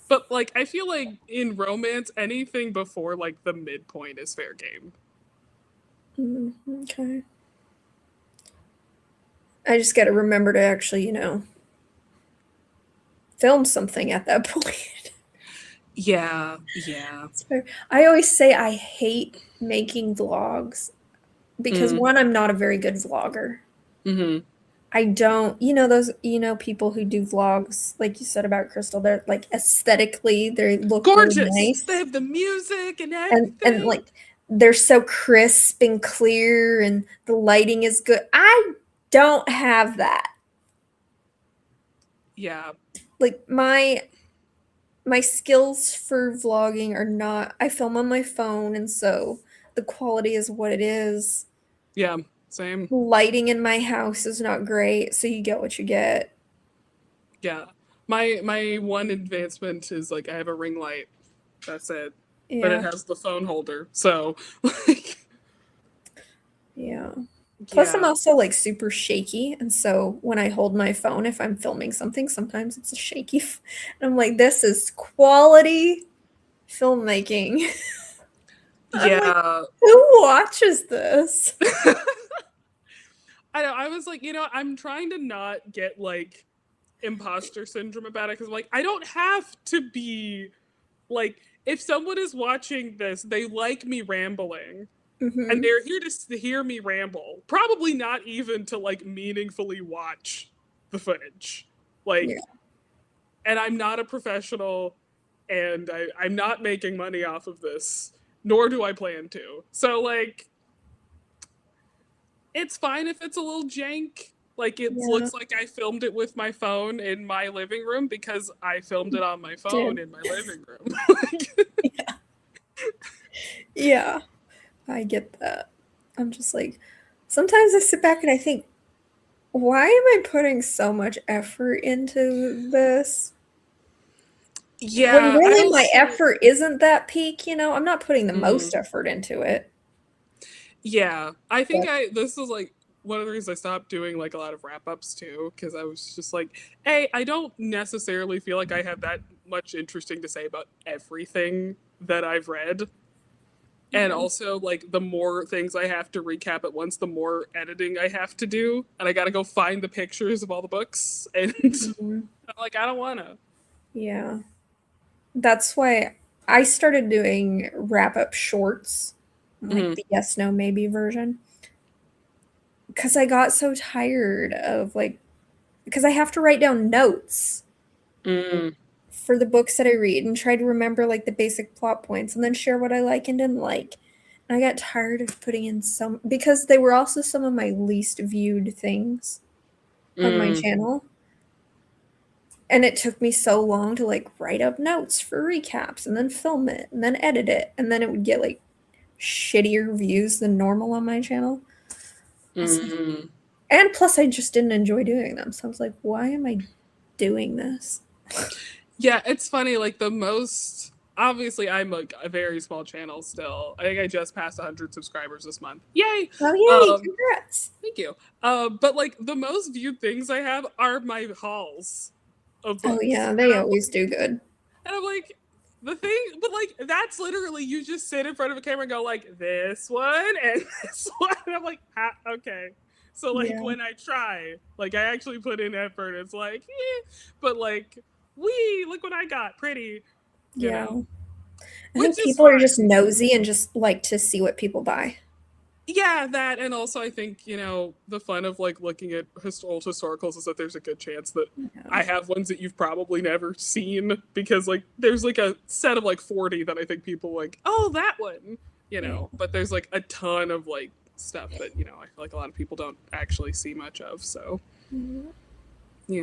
Speaker 2: But like I feel like in romance, anything before like the midpoint is fair game.
Speaker 1: Okay. I just got to remember to actually, film something at that point.
Speaker 2: Yeah, yeah.
Speaker 1: I always say I hate making vlogs because
Speaker 2: Mm.
Speaker 1: one, I'm not a very good vlogger.
Speaker 2: Hmm.
Speaker 1: I don't, those, people who do vlogs, like you said about Crystal, they're like aesthetically, they look really
Speaker 2: Gorgeous. They
Speaker 1: nice.
Speaker 2: have the music and
Speaker 1: And
Speaker 2: everything.
Speaker 1: like they're so crisp and clear and the lighting is good. I don't have that.
Speaker 2: Yeah,
Speaker 1: Like my skills for vlogging are not, I film on my phone and so the quality is what it is.
Speaker 2: yeah. Same.
Speaker 1: Lighting in my house is not great, so you get what you get.
Speaker 2: Yeah. My one advancement is like I have a ring light. That's it. But it
Speaker 1: Yeah.
Speaker 2: has the phone holder. So like
Speaker 1: Yeah. Plus, I'm
Speaker 2: yeah.
Speaker 1: also like super shaky, and so when I hold my phone, if I'm filming something, sometimes it's a shaky. And I'm like, this is quality filmmaking. I'm like,
Speaker 2: Yeah.
Speaker 1: who watches this?
Speaker 2: I know. I was like, I'm trying to not get like imposter syndrome about it because like I don't have to be like if someone is watching this, they like me rambling and
Speaker 1: Hmm.
Speaker 2: they're here to hear me ramble. Probably not even to like meaningfully watch the footage.
Speaker 1: Yeah,
Speaker 2: Like, and I'm not a professional, and I'm not making money off of this, nor do I plan to. So like it's fine if it's a little jank. Like it
Speaker 1: yeah,
Speaker 2: looks like I filmed it with my phone in my living room because I filmed it on my phone
Speaker 1: did.
Speaker 2: in my living room.
Speaker 1: Yeah, I get that. I'm just like, sometimes I sit back and I think, why am I putting so much effort into this? When
Speaker 2: Yeah, I
Speaker 1: really my
Speaker 2: also
Speaker 1: effort isn't that peak, I'm not putting the
Speaker 2: mm,
Speaker 1: most effort into it.
Speaker 2: yeah, I think
Speaker 1: But
Speaker 2: this is like one of the reasons I stopped doing like a lot of wrap ups too because I was just like, hey, I don't necessarily feel like I have that much interesting to say about everything that I've read. And
Speaker 1: yeah.
Speaker 2: also, like, the more things I have to recap at once, the more editing I have to do. And I gotta go find the pictures of all the books. And
Speaker 1: Mhm.
Speaker 2: I'm like, I don't wanna.
Speaker 1: Yeah. That's why I started doing wrap up shorts, like
Speaker 2: Mm-hmm.
Speaker 1: the yes, no, maybe version. Because I got so tired of like, because I have to write down notes
Speaker 2: Mm,
Speaker 1: for the books that I read and try to remember like the basic plot points and then share what I like and didn't like. And I got tired of putting in some, because they were also some of my least viewed things on my
Speaker 2: mm,
Speaker 1: channel. And it took me so long to like write up notes for recaps and then film it and then edit it. And then it would get like shittier views than normal on my channel. I was like,
Speaker 2: mm.
Speaker 1: and plus, I just didn't enjoy doing them. So I was like, why am I doing this?
Speaker 2: Yeah, it's funny. Like, the most. Obviously, I'm like a very small channel still. I think I just passed 100 subscribers this month. Yay!
Speaker 1: Oh, yay,
Speaker 2: Um,
Speaker 1: congrats.
Speaker 2: Thank you. But like the most viewed things I have are my hauls of
Speaker 1: Oh,
Speaker 2: books,
Speaker 1: yeah,
Speaker 2: and
Speaker 1: they always do good.
Speaker 2: I'm like, the thing, but like that's literally you just sit in front of a camera and go like this one and this one. And I'm like, okay. So like
Speaker 1: Yeah,
Speaker 2: when I try, like I actually put in effort. It's like, but like, we look what I got, pretty,
Speaker 1: yeah. I
Speaker 2: which
Speaker 1: think
Speaker 2: is
Speaker 1: people are just
Speaker 2: fine.
Speaker 1: nosy and just like to see what people buy.
Speaker 2: Yeah, that, and also I think, you know, the fun of like looking at old historicals is that there's a good chance that
Speaker 1: Yeah.
Speaker 2: I have ones that you've probably never seen, because like there's like a set of like 40 that I think people like, oh, that one, you
Speaker 1: Yeah.
Speaker 2: know, but there's like a ton of like stuff that, you know, I feel like a lot of people don't actually see much of. So
Speaker 1: Mhm.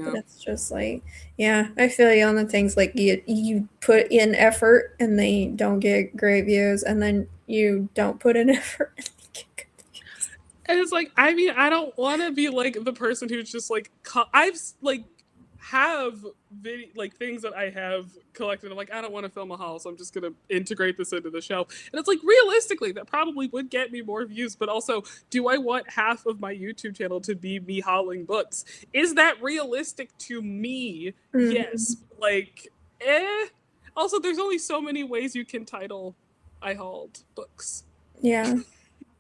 Speaker 1: But
Speaker 2: yeah.
Speaker 1: it's just like, yeah, I feel you on the things like you put in effort and they don't get great views, and then you don't put in effort and they get good views.
Speaker 2: And it's like, I mean, I don't want to be like the person who's just like, I've like have video like things that I have collected. I'm like, I don't want to film a haul, so I'm just gonna integrate this into the shelf. And it's like, realistically, that probably would get me more views. But also, do I want half of my YouTube channel to be me hauling books? Is that realistic to me?
Speaker 1: Mhm.
Speaker 2: Yes. Like, eh. Also, there's only so many ways you can title I hauled books.
Speaker 1: Yeah,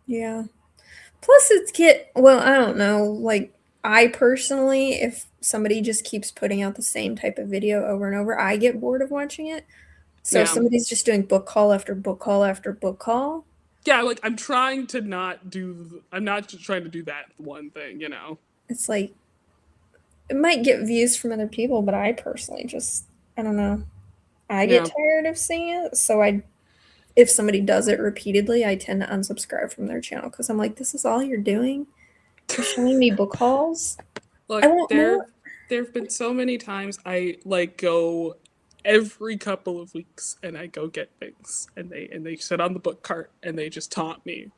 Speaker 1: yeah. Plus, well, I don't know. Like, I personally, if somebody just keeps putting out the same type of video over and over, I get bored of watching it. So if
Speaker 2: Yeah.
Speaker 1: somebody's just doing book haul after book haul after book haul,
Speaker 2: Yeah, like I'm trying to not do. I'm not just trying to do that one thing, you know.
Speaker 1: it's like it might get views from other people, but I personally just, I don't know. I get
Speaker 2: Yeah.
Speaker 1: tired of seeing it. So if somebody does it repeatedly, I tend to unsubscribe from their channel because I'm like, this is all you're doing? You're showing me book hauls? I
Speaker 2: Look,
Speaker 1: want more.
Speaker 2: there've been so many times I like go every couple of weeks and I go get things and they sit on the book cart and they just taunt me.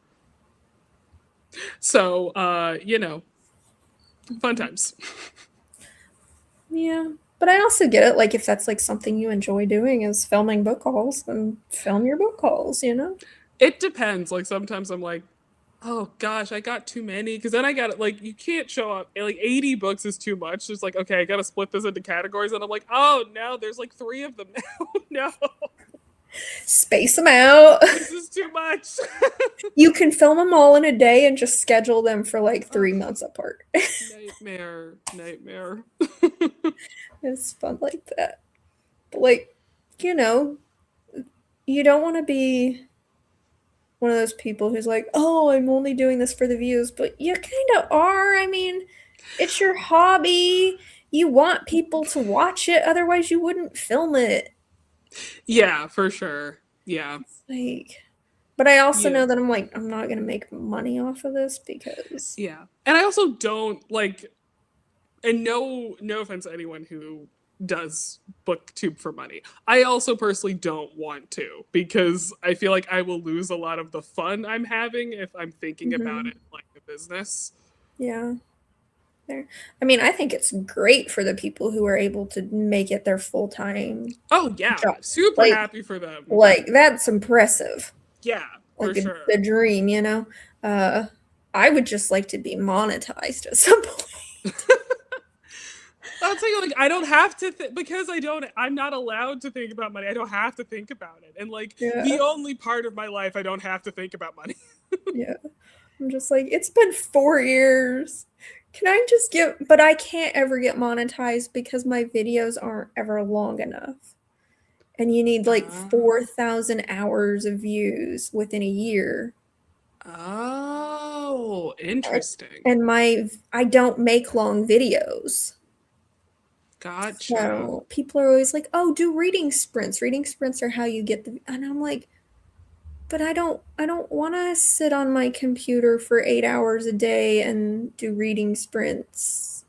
Speaker 2: So, you know, fun times.
Speaker 1: Yeah. But I also get it. Like, if that's like something you enjoy doing is filming book hauls, then film your book hauls, you know?
Speaker 2: It depends. Like sometimes I'm like, oh gosh, I got too many. Because then I got like, you can't show up. Like 80 books is too much. It's like, okay, I got to split this into categories. And I'm like, oh no, there's like 3 of them now. No,
Speaker 1: Space them out.
Speaker 2: this is too much.
Speaker 1: You can film them all in a day and just schedule them for like
Speaker 2: Oh,
Speaker 1: 3 months apart.
Speaker 2: nightmare, nightmare.
Speaker 1: It's fun like that. But like, you know, you don't want to be one of those people who's like, "Oh, I'm only doing this for the views," but you kind of are. I mean, it's your hobby. You want people to watch it, otherwise you wouldn't film it.
Speaker 2: Yeah, for sure. Yeah,
Speaker 1: Like, but I also
Speaker 2: yeah,
Speaker 1: know that I'm like, I'm not gonna make money off of this because
Speaker 2: yeah. And I also don't like, and no offense to anyone who does booktube for money. I also personally don't want to, because I feel like I will lose a lot of the fun I'm having if I'm thinking about
Speaker 1: Mhm.
Speaker 2: it like a business.
Speaker 1: Yeah. There. I mean, I think it's great for the people who are able to make it their full-time
Speaker 2: Oh yeah,
Speaker 1: job.
Speaker 2: super
Speaker 1: Like,
Speaker 2: happy for them.
Speaker 1: like that's impressive.
Speaker 2: Yeah,
Speaker 1: Like
Speaker 2: for
Speaker 1: the
Speaker 2: sure.
Speaker 1: dream, you know. Uh, I would just like to be monetized at some point.
Speaker 2: I'll tell you, like, I don't have to because I'm not allowed to think about money. I don't have to think about it, and like the
Speaker 1: Yeah,
Speaker 2: only part of my life I don't have to think about money.
Speaker 1: yeah. I'm just like, it's been 4 years. Can I just get? But I can't ever get monetized because my videos aren't ever long enough. And you need like
Speaker 2: Ah.
Speaker 1: 4,000 hours of views within a year.
Speaker 2: Oh,
Speaker 1: And,
Speaker 2: interesting.
Speaker 1: and I don't make long videos.
Speaker 2: Gotcha.
Speaker 1: So people are always like, "Oh, do reading sprints. Reading sprints are how you get the." And I'm like, "But I don't want to sit on my computer for 8 hours a day and do reading sprints."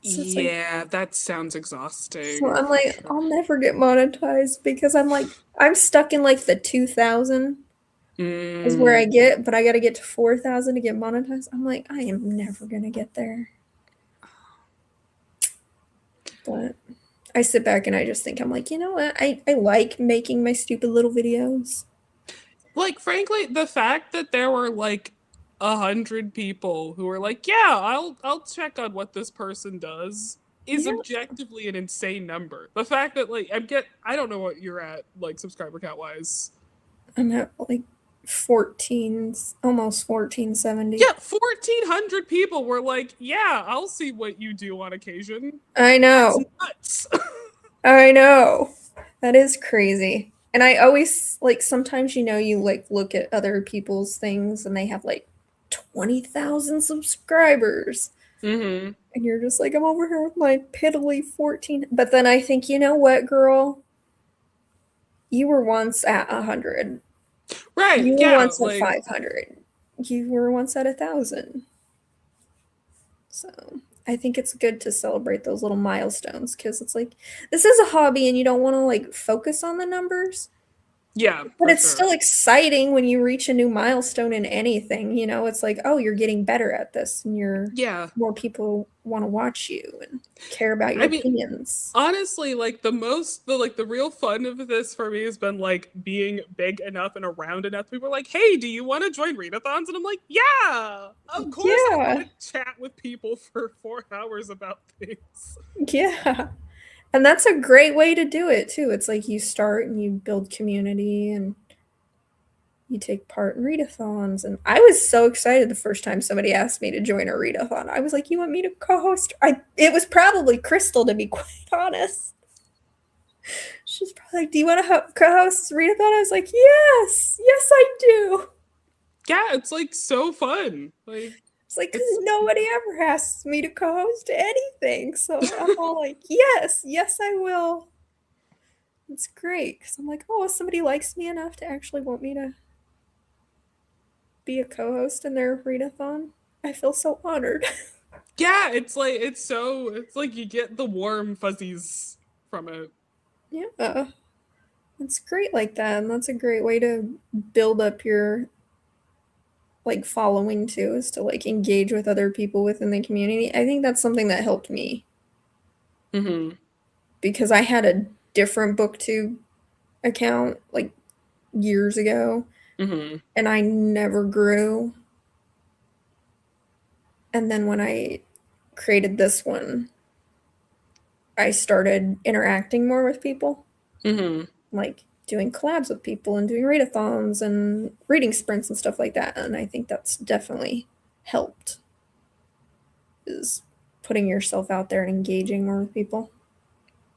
Speaker 1: So it's like,
Speaker 2: Yeah, that sounds
Speaker 1: so
Speaker 2: exhausting
Speaker 1: I'm
Speaker 2: for
Speaker 1: like,
Speaker 2: sure.
Speaker 1: I'll never get monetized because I'm stuck in like the 2,000 is where I
Speaker 2: Mm,
Speaker 1: get, but I got to get to 4,000 to get monetized. I'm like, I am never gonna get there. But I sit back and I just think, I'm like, you know what? I like making my stupid little videos.
Speaker 2: like, frankly, the fact that there were like 100 people who were like, "Yeah, I'll check on what this person does," is
Speaker 1: Yeah,
Speaker 2: objectively an insane number. The fact that like I don't know what you're at like subscriber count wise.
Speaker 1: I'm at like 14, almost 1470.
Speaker 2: Yeah, 1,400 people were like, "Yeah, I'll see what you do on occasion."
Speaker 1: I
Speaker 2: That's
Speaker 1: know.
Speaker 2: nuts.
Speaker 1: I know. That is crazy. And I always like sometimes you like look at other people's things and they have like 20,000 subscribers.
Speaker 2: Mm-hmm.
Speaker 1: And you're just like, I'm over here with my piddly 14. But then I think, you know what, girl? You were once at 100.
Speaker 2: Right.
Speaker 1: You were
Speaker 2: Yeah.
Speaker 1: once at
Speaker 2: Like,
Speaker 1: 500. You were once at 1,000. So I think it's good to celebrate those little milestones because it's like, this is a hobby and you don't want to like focus on the numbers.
Speaker 2: yeah,
Speaker 1: But
Speaker 2: for
Speaker 1: it's
Speaker 2: sure.
Speaker 1: still exciting when you reach a new milestone in anything. It's like, oh, you're getting better at this and
Speaker 2: Yeah.
Speaker 1: more people want to watch you and care about your
Speaker 2: I mean,
Speaker 1: opinions.
Speaker 2: honestly, like the real fun of this for me has been like being big enough and around enough. People are like, "Hey, do you want to join readathons?" And I'm like, "Yeah, of course I want
Speaker 1: Yeah.
Speaker 2: to chat with people for 4 hours about things."
Speaker 1: Yeah. And that's a great way to do it too. It's like you start and you build community and you take part in readathons. And I was so excited the first time somebody asked me to join a readathon. I was like, "You want me to co-host?" It was probably Crystal, to be quite honest. She's probably like, "Do you want to co-host readathon?" I was like, yes, I do.
Speaker 2: Yeah, it's like so fun. Like
Speaker 1: It's like because
Speaker 2: it's
Speaker 1: nobody ever asks me to co-host anything, so I'm all like, yes, I will. It's great because I'm like, oh, somebody likes me enough to actually want me to be a co-host in their readathon. I feel so honored.
Speaker 2: yeah, it's like you get the warm fuzzies from it.
Speaker 1: Yeah, it's great like that, and that's a great way to build up your like following too, is to like engage with other people within the community. I think that's something that helped me
Speaker 2: Mm-hmm.
Speaker 1: because I had a different booktube account like years ago
Speaker 2: Mm-hmm.
Speaker 1: and I never grew. And then when I created this one, I started interacting more with people,
Speaker 2: Mm-hmm.
Speaker 1: like doing collabs with people and doing readathons and reading sprints and stuff like that. And I think that's definitely helped, is putting yourself out there and engaging more with people.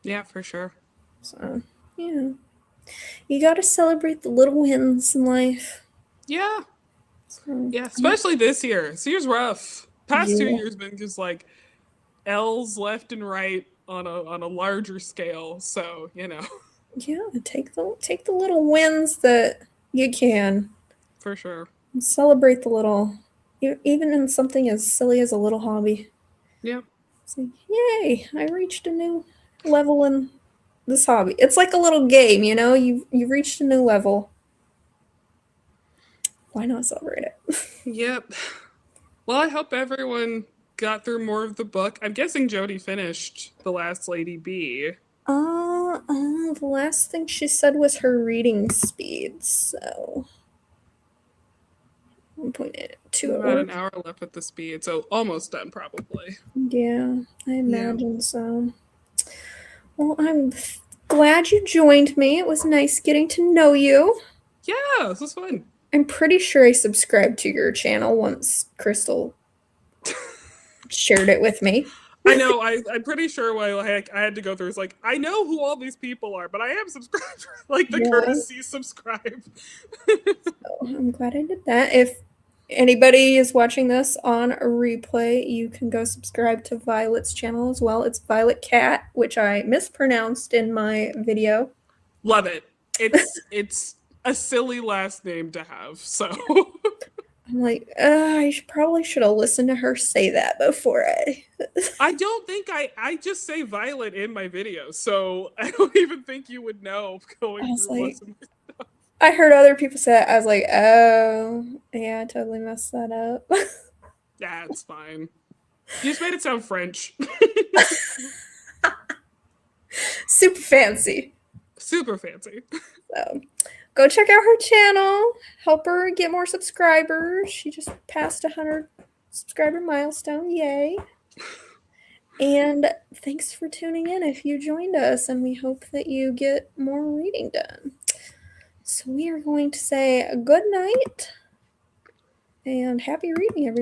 Speaker 2: Yeah, for sure.
Speaker 1: So, yeah. You got to celebrate the little wins in life.
Speaker 2: Yeah.
Speaker 1: So,
Speaker 2: Yeah, especially this year. This year's rough. Past two
Speaker 1: yeah.
Speaker 2: years been just like L's left and right on a larger scale. So, you know,
Speaker 1: Yeah, take the little wins that you can.
Speaker 2: for sure.
Speaker 1: And celebrate the little, even in something as silly as a little hobby.
Speaker 2: Yeah.
Speaker 1: It's like, yay! I reached a new level in this hobby. It's like a little game, you've reached a new level. Why not celebrate it?
Speaker 2: Yep. Well, I hope everyone got through more of the book. I'm guessing Jody finished The Last Lady B.
Speaker 1: The last thing she said was her reading speed, so I'm putting it to
Speaker 2: About
Speaker 1: it.
Speaker 2: an hour left at the speed, so almost done probably.
Speaker 1: Yeah, I
Speaker 2: Yeah.
Speaker 1: imagine so. Well, I'm glad you joined me. It was nice getting to know you.
Speaker 2: Yeah, this was fun.
Speaker 1: I'm pretty sure I subscribed to your channel once Crystal shared it with me.
Speaker 2: I know. I'm pretty sure why I had to go through. It's like I know who all these people are, but I am subscribed. Like the
Speaker 1: Yeah,
Speaker 2: courtesy subscribe.
Speaker 1: so I'm glad I did that. If anybody is watching this on a replay, you can go subscribe to Violet's channel as well. It's Violet Cat, which I mispronounced in my video.
Speaker 2: Love it. It's a silly last name to have. So
Speaker 1: I'm like, I probably should have listened to her say that before I.
Speaker 2: I don't think I just say Violet in my videos, so I don't even think you would know
Speaker 1: I
Speaker 2: going
Speaker 1: was
Speaker 2: through
Speaker 1: like,
Speaker 2: most of my.
Speaker 1: I heard other people say it. I was like, oh, yeah, I totally messed that up.
Speaker 2: Yeah, it's fine. You just made it sound French.
Speaker 1: Super fancy.
Speaker 2: Super fancy.
Speaker 1: So go check out her channel. Help her get more subscribers. She just passed 100 subscriber milestone. Yay. And thanks for tuning in if you joined us, and we hope that you get more reading done. So we are going to say good night and happy reading, everybody.